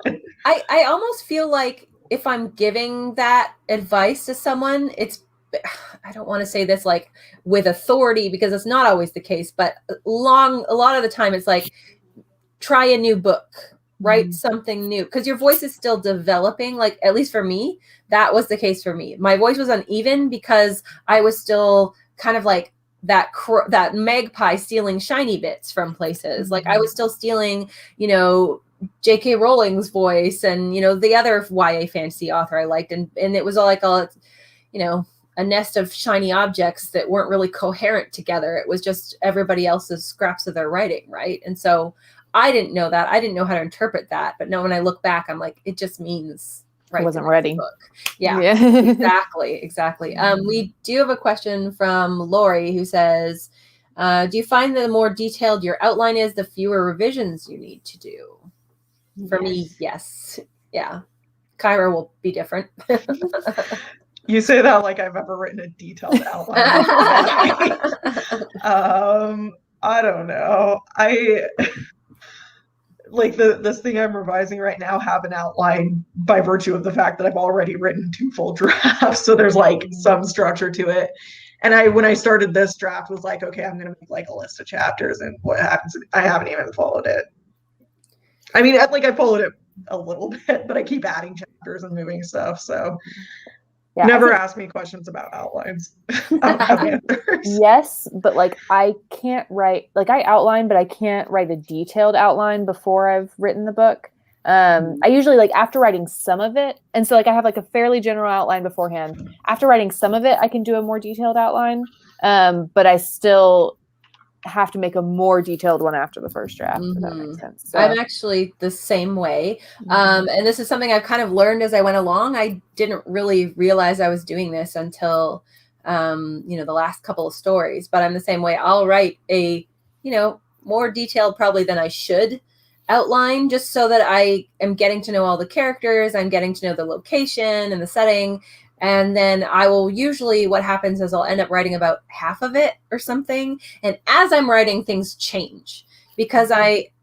I almost feel like if I'm giving that advice to someone, I don't want to say this like with authority, because it's not always the case, but a lot of the time it's like, try a new book, write something new, because your voice is still developing. Like, at least for me, that was the case for me. My voice was uneven because I was still kind of like that magpie stealing shiny bits from places. Like I was still stealing, you know, J.K. Rowling's voice and, you know, the other YA fantasy author I liked. And it was all like you know, a nest of shiny objects that weren't really coherent together. It was just everybody else's scraps of their writing. Right. And so I didn't know that. I didn't know how to interpret that. But now when I look back, I'm like, it just means I wasn't ready. Book. Yeah. Exactly. We do have a question from Lori who says, do you find that the more detailed your outline is, the fewer revisions you need to do? For me, yes. Yeah. Kyra will be different. You say that like I've ever written a detailed outline. I don't know. Like this thing I'm revising right now have an outline by virtue of the fact that I've already written 2 full drafts. So there's like some structure to it. And when I started this draft was like, okay, I'm going to make like a list of chapters, and what happens, I haven't even followed it. I mean, I followed it a little bit, but I keep adding chapters and moving stuff. So never ask me questions about outlines. I don't have answers. Yes, but like I can't write, like I outline, but I can't write a detailed outline before I've written the book. I usually like after writing some of it. And so like I have like a fairly general outline beforehand. After writing some of it, I can do a more detailed outline. But I still have to make a more detailed one after the first draft. If that makes sense. So. I'm actually the same way. And this is something I've kind of learned as I went along. I didn't really realize I was doing this until, you know, the last couple of stories, but I'm the same way. I'll write a, you know, more detailed probably than I should outline, just so that I am getting to know all the characters. I'm getting to know the location and the setting. And then I will usually, what happens is I'll end up writing about half of it or something. And as I'm writing, things change. because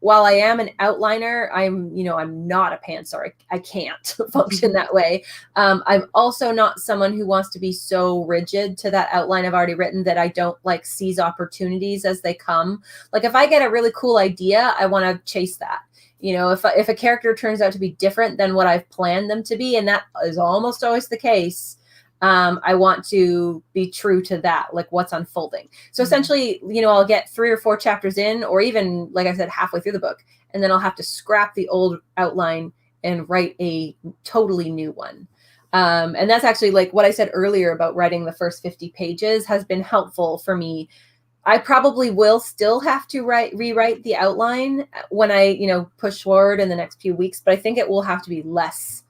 while I am an outliner, I'm not a pantser. I can't function that way. I'm also not someone who wants to be so rigid to that outline I've already written that I don't like seize opportunities as they come. Like if I get a really cool idea, I want to chase that. If a character turns out to be different than what I've planned them to be, and that is almost always the case, I want to be true to that, like what's unfolding. So essentially, I'll get 3 or 4 chapters in, or even, like I said, halfway through the book, and then I'll have to scrap the old outline and write a totally new one. And that's actually like what I said earlier about writing the first 50 pages has been helpful for me. I probably will still have to rewrite the outline when I, push forward in the next few weeks, but I think it will have to be less.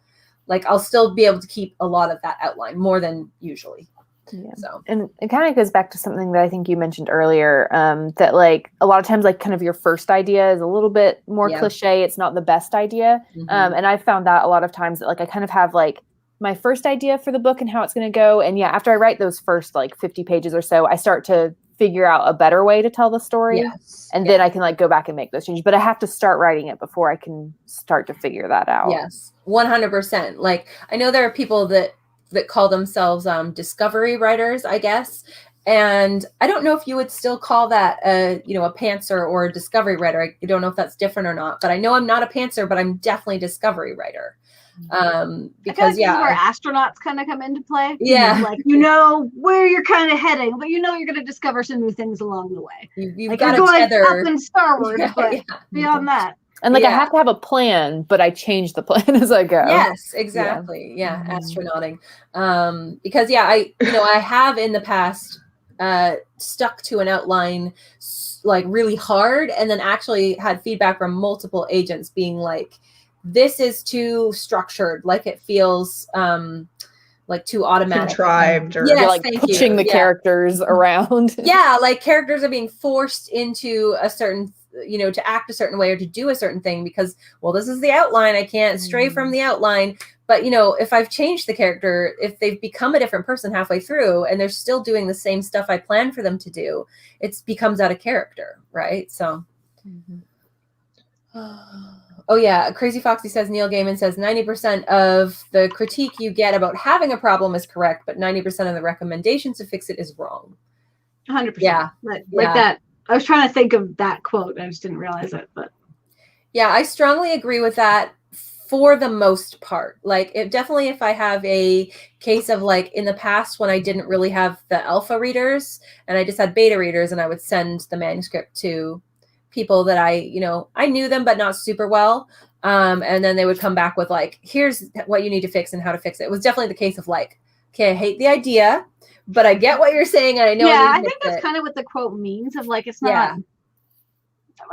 Like I'll still be able to keep a lot of that outline more than usually. Yeah. So, and it kind of goes back to something that I think you mentioned earlier, that like a lot of times, like kind of your first idea is a little bit more cliche. It's not the best idea. And I found that a lot of times that like I kind of have like my first idea for the book and how it's going to go. And after I write those first like 50 pages or so, I start to figure out a better way to tell the story. Yes. And then I can like go back and make those changes, but I have to start writing it before I can start to figure that out. Yes, 100%. Like I know there are people that call themselves discovery writers, I guess. And I don't know if you would still call that a pantser or a discovery writer. I don't know if that's different or not, but I know I'm not a pantser, but I'm definitely a discovery writer. Because this is where astronauts kind of come into play. Yeah, like where you're kind of heading, but you're going to discover some new things along the way. You've like got you're going tether up and starward, but beyond that. And like I have to have a plan, but I change the plan as I go. Yes, exactly. Yeah, astronauting. Because I have in the past stuck to an outline like really hard, and then actually had feedback from multiple agents being like, this is too structured, like it feels like too automatic, contrived, or you're like pushing the characters around. Like characters are being forced into a certain, to act a certain way or to do a certain thing because, well, this is the outline. I can't stray from the outline. But if I've changed the character, if they've become a different person halfway through and they're still doing the same stuff I planned for them to do, it becomes out of character, right? So. Oh yeah, Crazy Foxy says, Neil Gaiman says 90% of the critique you get about having a problem is correct, but 90% of the recommendations to fix it is wrong. 100%. Yeah. Like that. I was trying to think of that quote. I just didn't realize it, but. Yeah, I strongly agree with that for the most part. Like definitely if I have a case of like in the past when I didn't really have the alpha readers and I just had beta readers and I would send the manuscript to people that I knew them, but not super well. And then they would come back with like, here's what you need to fix and how to fix it. It was definitely the case of like, okay, I hate the idea, but I get what you're saying. And I know. Yeah, I think that's kind of what the quote means of like, it's not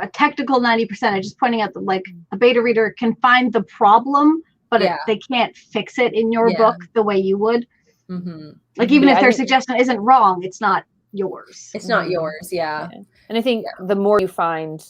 a technical 90%. I'm just pointing out that like a beta reader can find the problem, but they can't fix it in your book the way you would. Mm-hmm. Like even if their suggestion isn't wrong, it's not yours. It's not yours. Yeah. And I think the more you find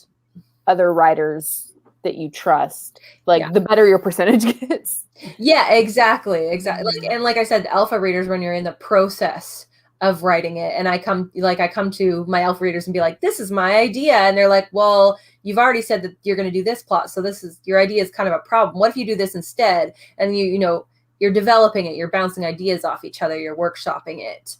other writers that you trust, like the better your percentage gets. Yeah, exactly. And like I said, the alpha readers, when you're in the process of writing it, and I come to my alpha readers and be like, this is my idea. And they're like, well, you've already said that you're going to do this plot. So your idea is kind of a problem. What if you do this instead? And you're developing it. You're bouncing ideas off each other. You're workshopping it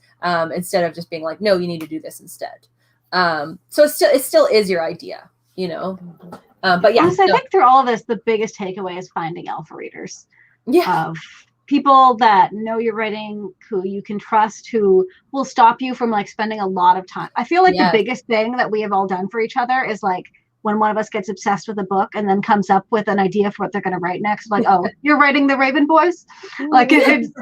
instead of just being like, no, you need to do this instead. So it still is your idea, but yeah. Honestly, I think through all of this, the biggest takeaway is finding alpha readers. Yeah. Of people that know your writing, who you can trust, who will stop you from like spending a lot of time. I feel like the biggest thing that we have all done for each other is like when one of us gets obsessed with a book and then comes up with an idea for what they're going to write next. Like, oh, you're writing the Raven Boys? Like, and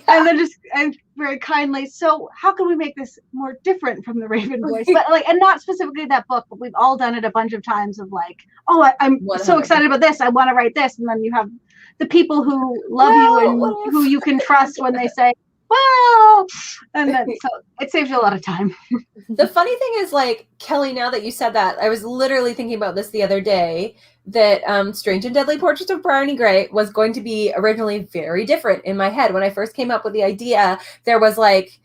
then and very kindly, so how can we make this more different from the Raven Boys? But like, and not specifically that book, but we've all done it a bunch of times of like, oh, I'm 100%. So excited about this. I want to write this. And then you have the people who love you and who you can trust when they say, well, and then so it saves you a lot of time. The funny thing is, like, Kelly, now that you said that, I was literally thinking about this the other day, that Strange and Deadly Portraits of Bryony Gray was going to be originally very different in my head. When I first came up with the idea, there was like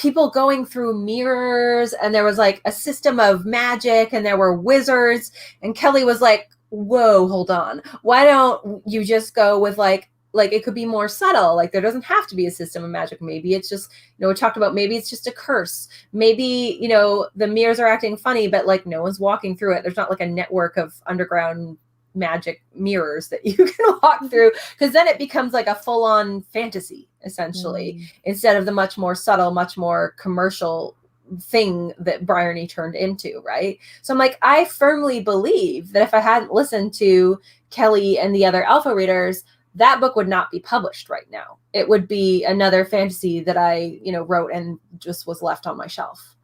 people going through mirrors, and there was like a system of magic, and there were wizards, and Kelly was like, whoa, hold on, why don't you just go with like it could be more subtle, like there doesn't have to be a system of magic, maybe it's just, you know, we talked about maybe it's just a curse, maybe, you know, the mirrors are acting funny, but like no one's walking through it, there's not like a network of underground magic mirrors that you can walk through, because then it becomes like a full-on fantasy essentially, instead of the much more subtle, much more commercial thing that Bryony turned into, right? So I'm like, I firmly believe that if I hadn't listened to Kelly and the other alpha readers, that book would not be published right now. It would be another fantasy that I, you know, wrote and just was left on my shelf.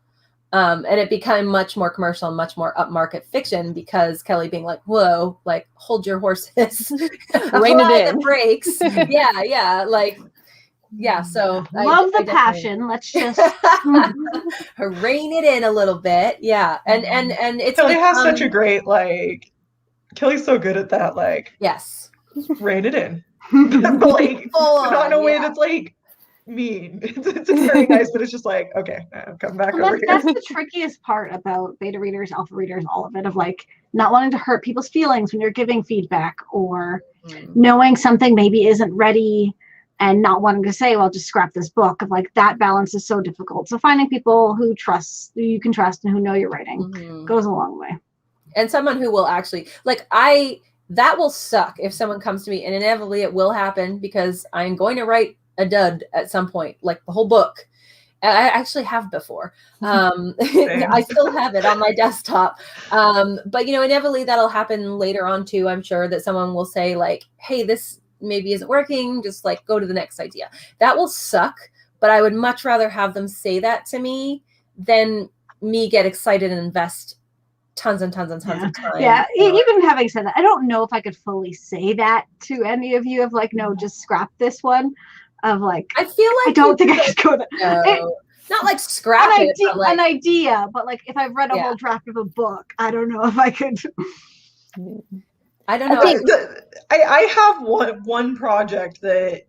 And it became much more commercial and much more upmarket fiction, because Kelly being like, whoa, like, hold your horses, Rein it in. the brakes. yeah, like, yeah. So Love I the passion. Let's just rein it in a little bit. Yeah, and it's Kelly has such a great, like, Kelly's so good at that, like, yes, rein it in, but like not in a way yeah. that's like mean. It's very nice, but it's just like, okay, come back over here. That's the trickiest part about beta readers, alpha readers, all of it, of like not wanting to hurt people's feelings when you're giving feedback, or knowing something maybe isn't ready and not wanting to say, well, just scrap this book. Of like, that balance is so difficult. So finding people who you can trust and who know your writing goes a long way. And someone who will actually, like, that will suck if someone comes to me, and inevitably it will happen, because I'm going to write a dud at some point, like the whole book. I actually have before. I still have it on my desktop. But, you know, inevitably that'll happen later on too. I'm sure that someone will say like, hey, this maybe isn't working. Just like go to the next idea. That will suck. But I would much rather have them say that to me than me get excited and invest tons and tons and tons of time. Yeah, even having said that, I don't know if I could fully say that to any of you, of like, no, just scrap this one. Of like, I feel like I don't think I could go to not like scrap an idea, but like if I've read a whole draft of a book, I don't know if I could. I don't know. I have one project that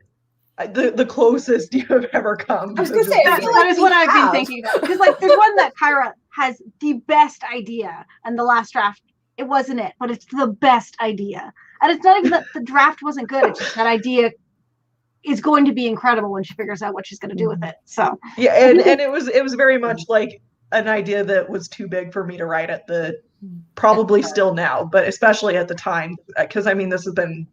the closest you have ever come. I was gonna say that is what I've been thinking about, because like there's one that Kyra has the best idea, and the last draft, it wasn't it, but it's the best idea, and it's not even that the draft wasn't good, it's just that idea is going to be incredible when she figures out what she's going to do with it. So yeah, and it was very much like an idea that was too big for me to write at the, probably still now, but especially at the time, because I mean this has been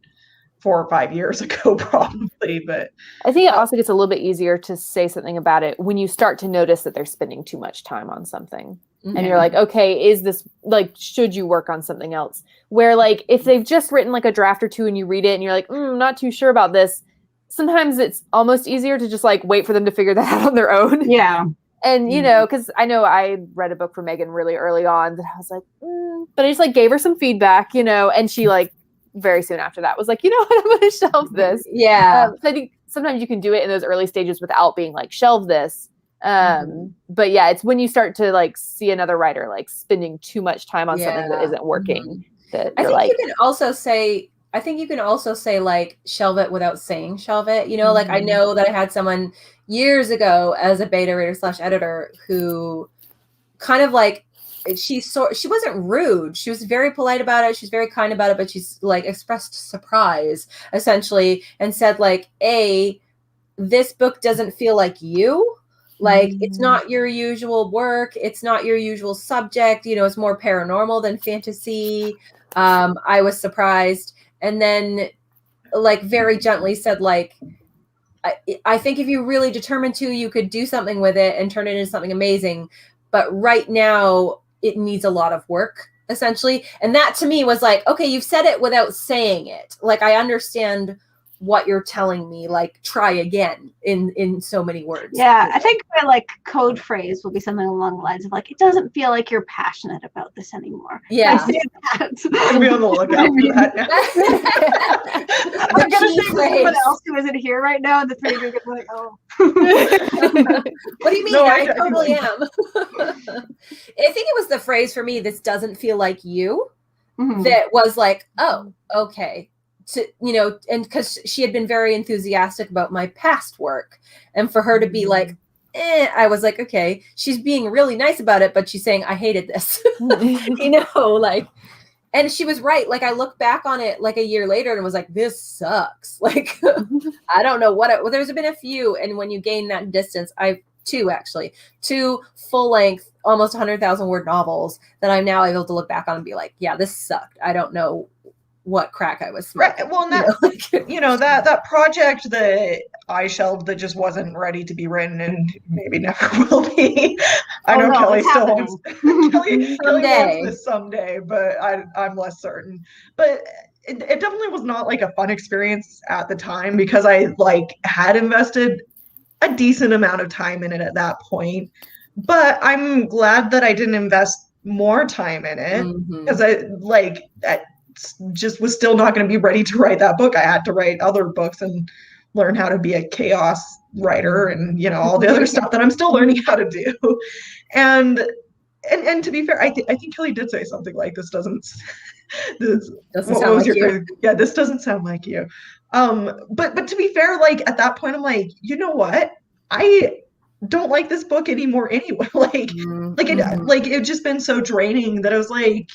4 or 5 years ago probably. But I think it also gets a little bit easier to say something about it when you start to notice that they're spending too much time on something. And you're like, okay, is this, like, should you work on something else? Where like if they've just written like a draft or two and you read it and you're like, not too sure about this, sometimes it's almost easier to just like wait for them to figure that out on their own. Yeah. And, you know, because I know I read a book for Megan really early on that I was like, but I just like gave her some feedback, you know, and she like very soon after that was like, you know what, I'm going to shelve this. Yeah. So I think sometimes you can do it in those early stages without being like, shelve this. But yeah, it's when you start to like see another writer like spending too much time on something that isn't working that you're like. You can also say, I think you can also say like shelve it without saying shelve it. You know, like I know that I had someone years ago as a beta reader / editor who kind of like, she wasn't rude. She was very polite about it. She's very kind about it, but she's like expressed surprise essentially and said like, this book doesn't feel like you. Like it's not your usual work. It's not your usual subject. You know, it's more paranormal than fantasy. I was surprised. And then like very gently said, like, I think if you really determined to, you could do something with it and turn it into something amazing. But right now it needs a lot of work, essentially. And that to me was like, okay, you've said it without saying it. Like, I understand what you're telling me, like try again in so many words. Yeah, I think my like code phrase will be something along the lines of like, it doesn't feel like you're passionate about this anymore. Yeah. I say that. I'll be on the lookout for that now. I'm gonna say someone else who isn't here right now, and the three of you are gonna be like, oh. What do you mean? No, I totally am. I think it was the phrase for me, this doesn't feel like you, that was like, oh, okay. To, you know, and because she had been very enthusiastic about my past work, and for her to be like, I was like, okay, she's being really nice about it, but she's saying, I hated this, you know, like, and she was right. Like, I look back on it like a year later and was like, this sucks. Like, I don't know well, there's been a few. And when you gain that distance, two full length, almost 100,000 word novels that I'm now able to look back on and be like, yeah, this sucked. I don't know what crack I was smoking. Right. Well, that project that I shelved that just wasn't ready to be written and maybe never will be. I know Kelly still wants Kelly wants this someday, but I'm less certain. But it definitely was not like a fun experience at the time because I like had invested a decent amount of time in it at that point. But I'm glad that I didn't invest more time in it because I just was still not going to be ready to write that book. I had to write other books and learn how to be a chaos writer and, you know, all the other stuff that I'm still learning how to do. And to be fair, I think Kelly did say something like this doesn't sound like you. Yeah, this doesn't sound like you. But to be fair, like at that point, I'm like, you know what? I don't like this book anymore anyway. It's just been so draining that I was like,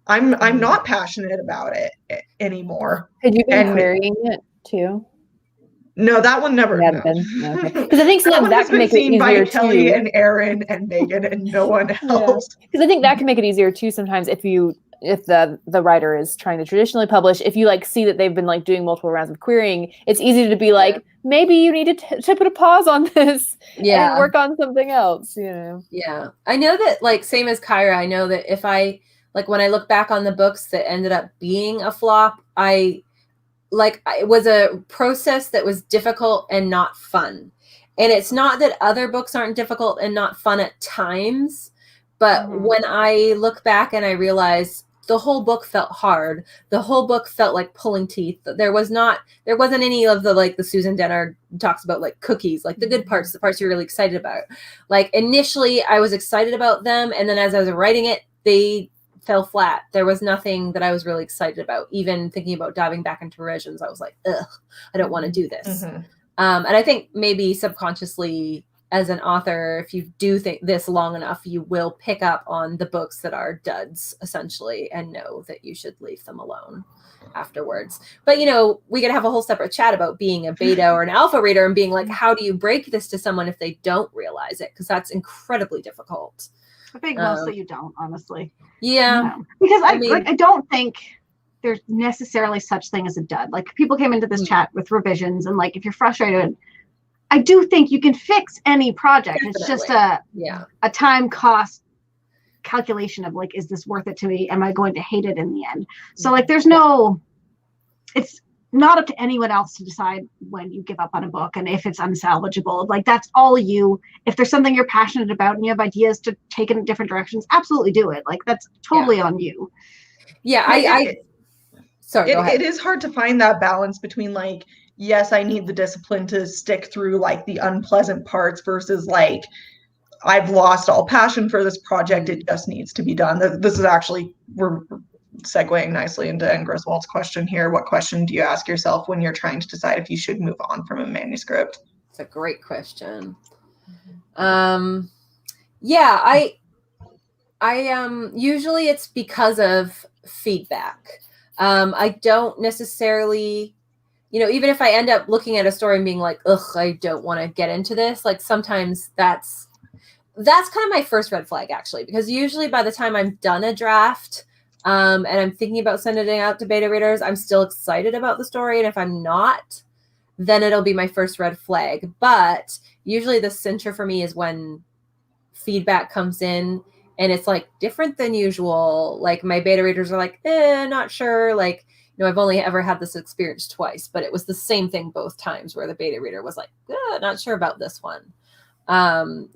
I'm not passionate about it anymore. Had you been querying it too? No, that one never. Because I think sometimes that can make it easier too. Kelly and Aaron and Megan and no one else. Because I think that can make it easier too. Sometimes if the writer is trying to traditionally publish, if you like see that they've been like doing multiple rounds of querying, it's easy to be like, maybe you need to put a pause on this and work on something else. You know. Yeah, I know that like same as Kyra. I know that if I like when I look back on the books that ended up being a flop, it was a process that was difficult and not fun. And it's not that other books aren't difficult and not fun at times, but when I look back and I realize the whole book felt hard, the whole book felt like pulling teeth. There wasn't any of the Susan Dennard talks about like cookies, like the good parts, the parts you're really excited about. Like initially I was excited about them. And then as I was writing it, they fell flat. There was nothing that I was really excited about. Even thinking about diving back into revisions, I was like, ugh, I don't want to do this. And I think maybe subconsciously as an author, if you do think this long enough, you will pick up on the books that are duds essentially and know that you should leave them alone afterwards. But, you know, we could have a whole separate chat about being a beta or an alpha reader and being like, how do you break this to someone if they don't realize it? Because that's incredibly difficult. I think mostly you don't, honestly. Yeah. Because I don't think there's necessarily such thing as a dud. Like people came into this chat with revisions and like if you're frustrated, I do think you can fix any project. Definitely. It's just a time cost calculation of like, is this worth it to me? Am I going to hate it in the end? So like there's it's not up to anyone else to decide when you give up on a book and if it's unsalvageable. Like that's all you. If there's something you're passionate about and you have ideas to take in different directions, absolutely do it. Like that's totally on you. Yeah, sorry. It is hard to find that balance between like, yes, I need the discipline to stick through like the unpleasant parts versus like, I've lost all passion for this project. It just needs to be done. This is actually, we're segueing nicely into Anne Griswold's question here. What question do you ask yourself when you're trying to decide if you should move on from a manuscript? It's a great question. Usually it's because of feedback. I don't necessarily, even if I end up looking at a story and being like, ugh, I don't want to get into this. Like sometimes that's kind of my first red flag actually, because usually by the time I'm done a draft, and I'm thinking about sending it out to beta readers, I'm still excited about the story. And if I'm not, then it'll be my first red flag. But usually the cincher for me is when feedback comes in and it's like different than usual. Like my beta readers are like, not sure. Like, I've only ever had this experience twice, but it was the same thing both times where the beta reader was like, not sure about this one. In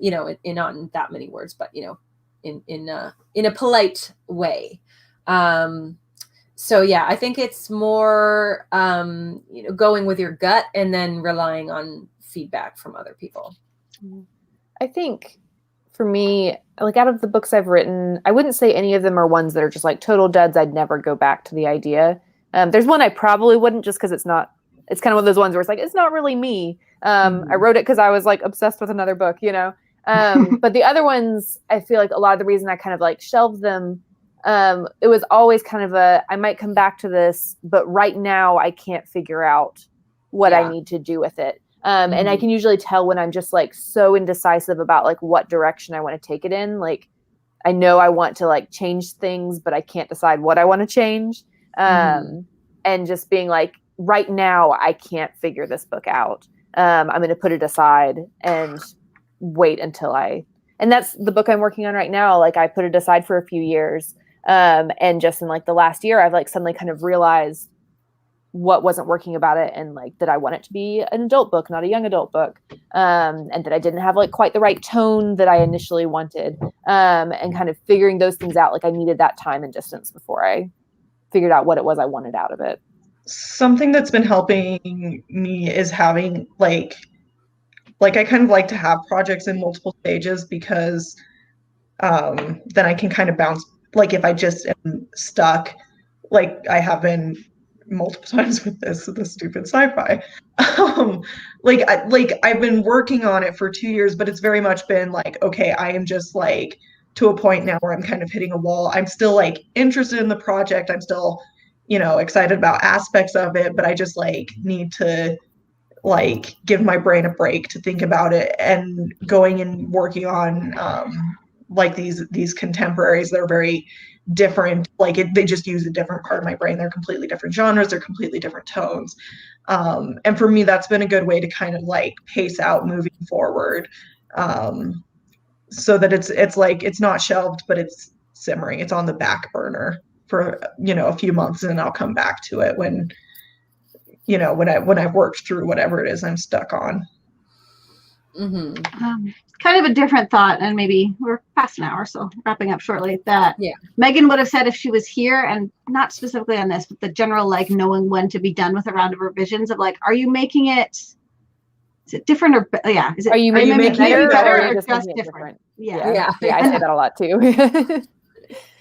not that many words, but, in a polite way. I think it's more, going with your gut and then relying on feedback from other people. I think for me, like out of the books I've written, I wouldn't say any of them are ones that are just like total duds. I'd never go back to the idea. There's one I probably wouldn't just because it's kind of one of those ones where it's like, it's not really me. I wrote it because I was like obsessed with another book, you know. But the other ones, I feel like a lot of the reason I kind of like shelved them, it was always kind of I might come back to this, but right now I can't figure out what I need to do with it. And I can usually tell when I'm just like so indecisive about like what direction I want to take it in. Like I know I want to like change things, but I can't decide what I want to change. And just being like, right now I can't figure this book out. I'm going to put it aside and wait until and that's the book I'm working on right now. Like I put it aside for a few years. And just in like the last year, I've like suddenly kind of realized what wasn't working about it, and like that I want it to be an adult book, not a young adult book. And that I didn't have like quite the right tone that I initially wanted. And kind of figuring those things out. Like I needed that time and distance before I figured out what it was I wanted out of it. Something that's been helping me is having like I kind of like to have projects in multiple stages, because then I can kind of bounce. Like if I just am stuck, like I have been multiple times with this stupid sci-fi. I've been working on it for 2 years, but it's very much been like, okay, I am just like to a point now where I'm kind of hitting a wall. I'm still like interested in the project. I'm still, you know, excited about aspects of it, but I just like need to like give my brain a break to think about it. And going and working on like these contemporaries, they're very different. Like they just use a different part of my brain. They're completely different genres. They're completely different tones. And for me, that's been a good way to kind of like pace out moving forward, so that it's like it's not shelved, but it's simmering. It's on the back burner for, you know, a few months, and then I'll come back to it when, you know, when I've worked through whatever it is I'm stuck on. Kind of a different thought, and maybe we're past an hour, so wrapping up shortly, that Megan would have said if she was here, and not specifically on this, but the general like knowing when to be done with a round of revisions of like, are you making it, is it different or is it, are you making it better or just different? Yeah, I say that a lot too.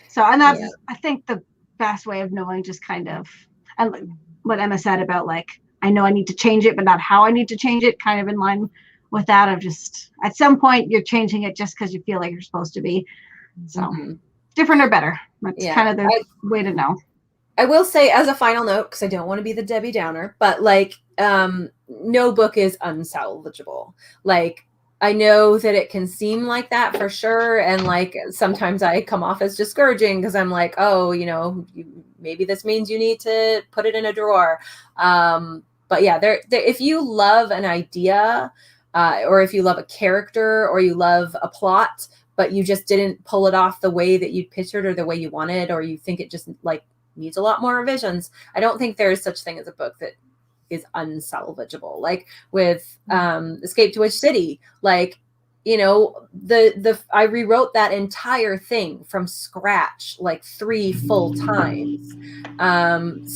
So, and that's I think the best way of knowing, just kind of, and what Emma said about like, I know I need to change it, but not how I need to change it, kind of in line with that of just at some point you're changing it just because you feel like you're supposed to be. So different or better. That's kind of the way to know. I will say as a final note, because I don't want to be the Debbie Downer, but like no book is unsalvageable. Like I know that it can seem like that for sure. And like sometimes I come off as discouraging because I'm like, oh, you know, maybe this means you need to put it in a drawer. But yeah, there if you love an idea, or if you love a character, or you love a plot, but you just didn't pull it off the way that you pictured or the way you wanted, or you think it just like needs a lot more revisions, I don't think there is such thing as a book that is unsalvageable. Like with Escape to Witch City, like, you know, I rewrote that entire thing from scratch like 3 full times.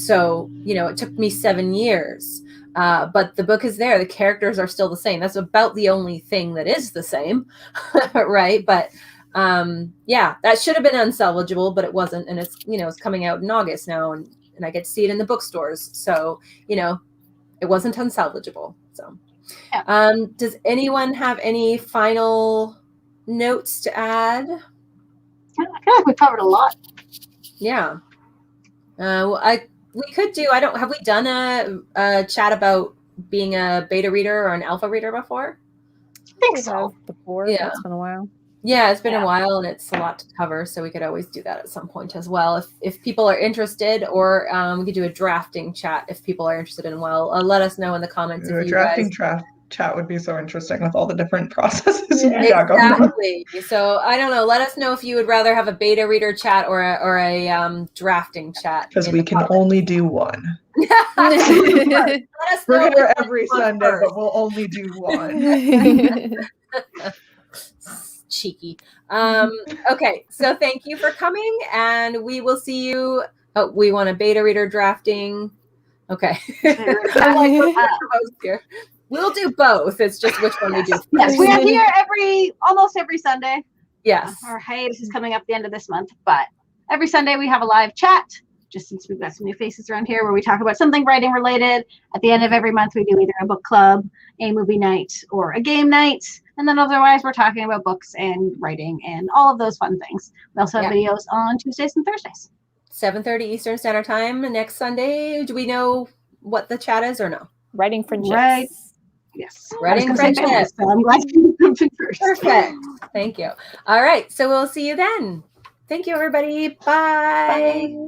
So, you know, it took me 7 years. But the book is there. The characters are still the same. That's about the only thing that is the same, right? But that should have been unsalvageable, but it wasn't. And it's, you know, it's coming out in August now, and I get to see it in the bookstores. So, you know, it wasn't unsalvageable. So, does anyone have any final notes to add? I feel like we covered a lot. Yeah. We could do, have we done a chat about being a beta reader or an alpha reader before? I think so. Before, yeah. It's been a while. Yeah, it's been a while, and it's a lot to cover, so we could always do that at some point as well. If people are interested, or we could do a drafting chat if people are interested in. Well, let us know in the comments. A drafting chat would be so interesting with all the different processes you got going on. Exactly. So I don't know. Let us know if you would rather have a beta reader chat or a drafting chat. Because we can only do one. We're here every Sunday, but we'll only do one. Cheeky. Okay, so thank you for coming, and we will see you. Oh, we want a beta reader drafting. Okay. We'll do both. It's just which one we do. Yes, we are here almost every Sunday. Yes. Our hiatus is coming up the end of this month, but every Sunday we have a live chat. just since we've got some new faces around here, where we talk about something writing related. At the end of every month, we do either a book club, a movie night, or a game night. And then otherwise, we're talking about books and writing and all of those fun things. We also have videos on Tuesdays and Thursdays. 7:30 Eastern Standard Time next Sunday. Do we know what the chat is or no? Writing friendships. Right. Yes. Writing I was gonna say families, so I'm glad you jumped in first. Perfect. Thank you. All right. So we'll see you then. Thank you, everybody. Bye. Bye.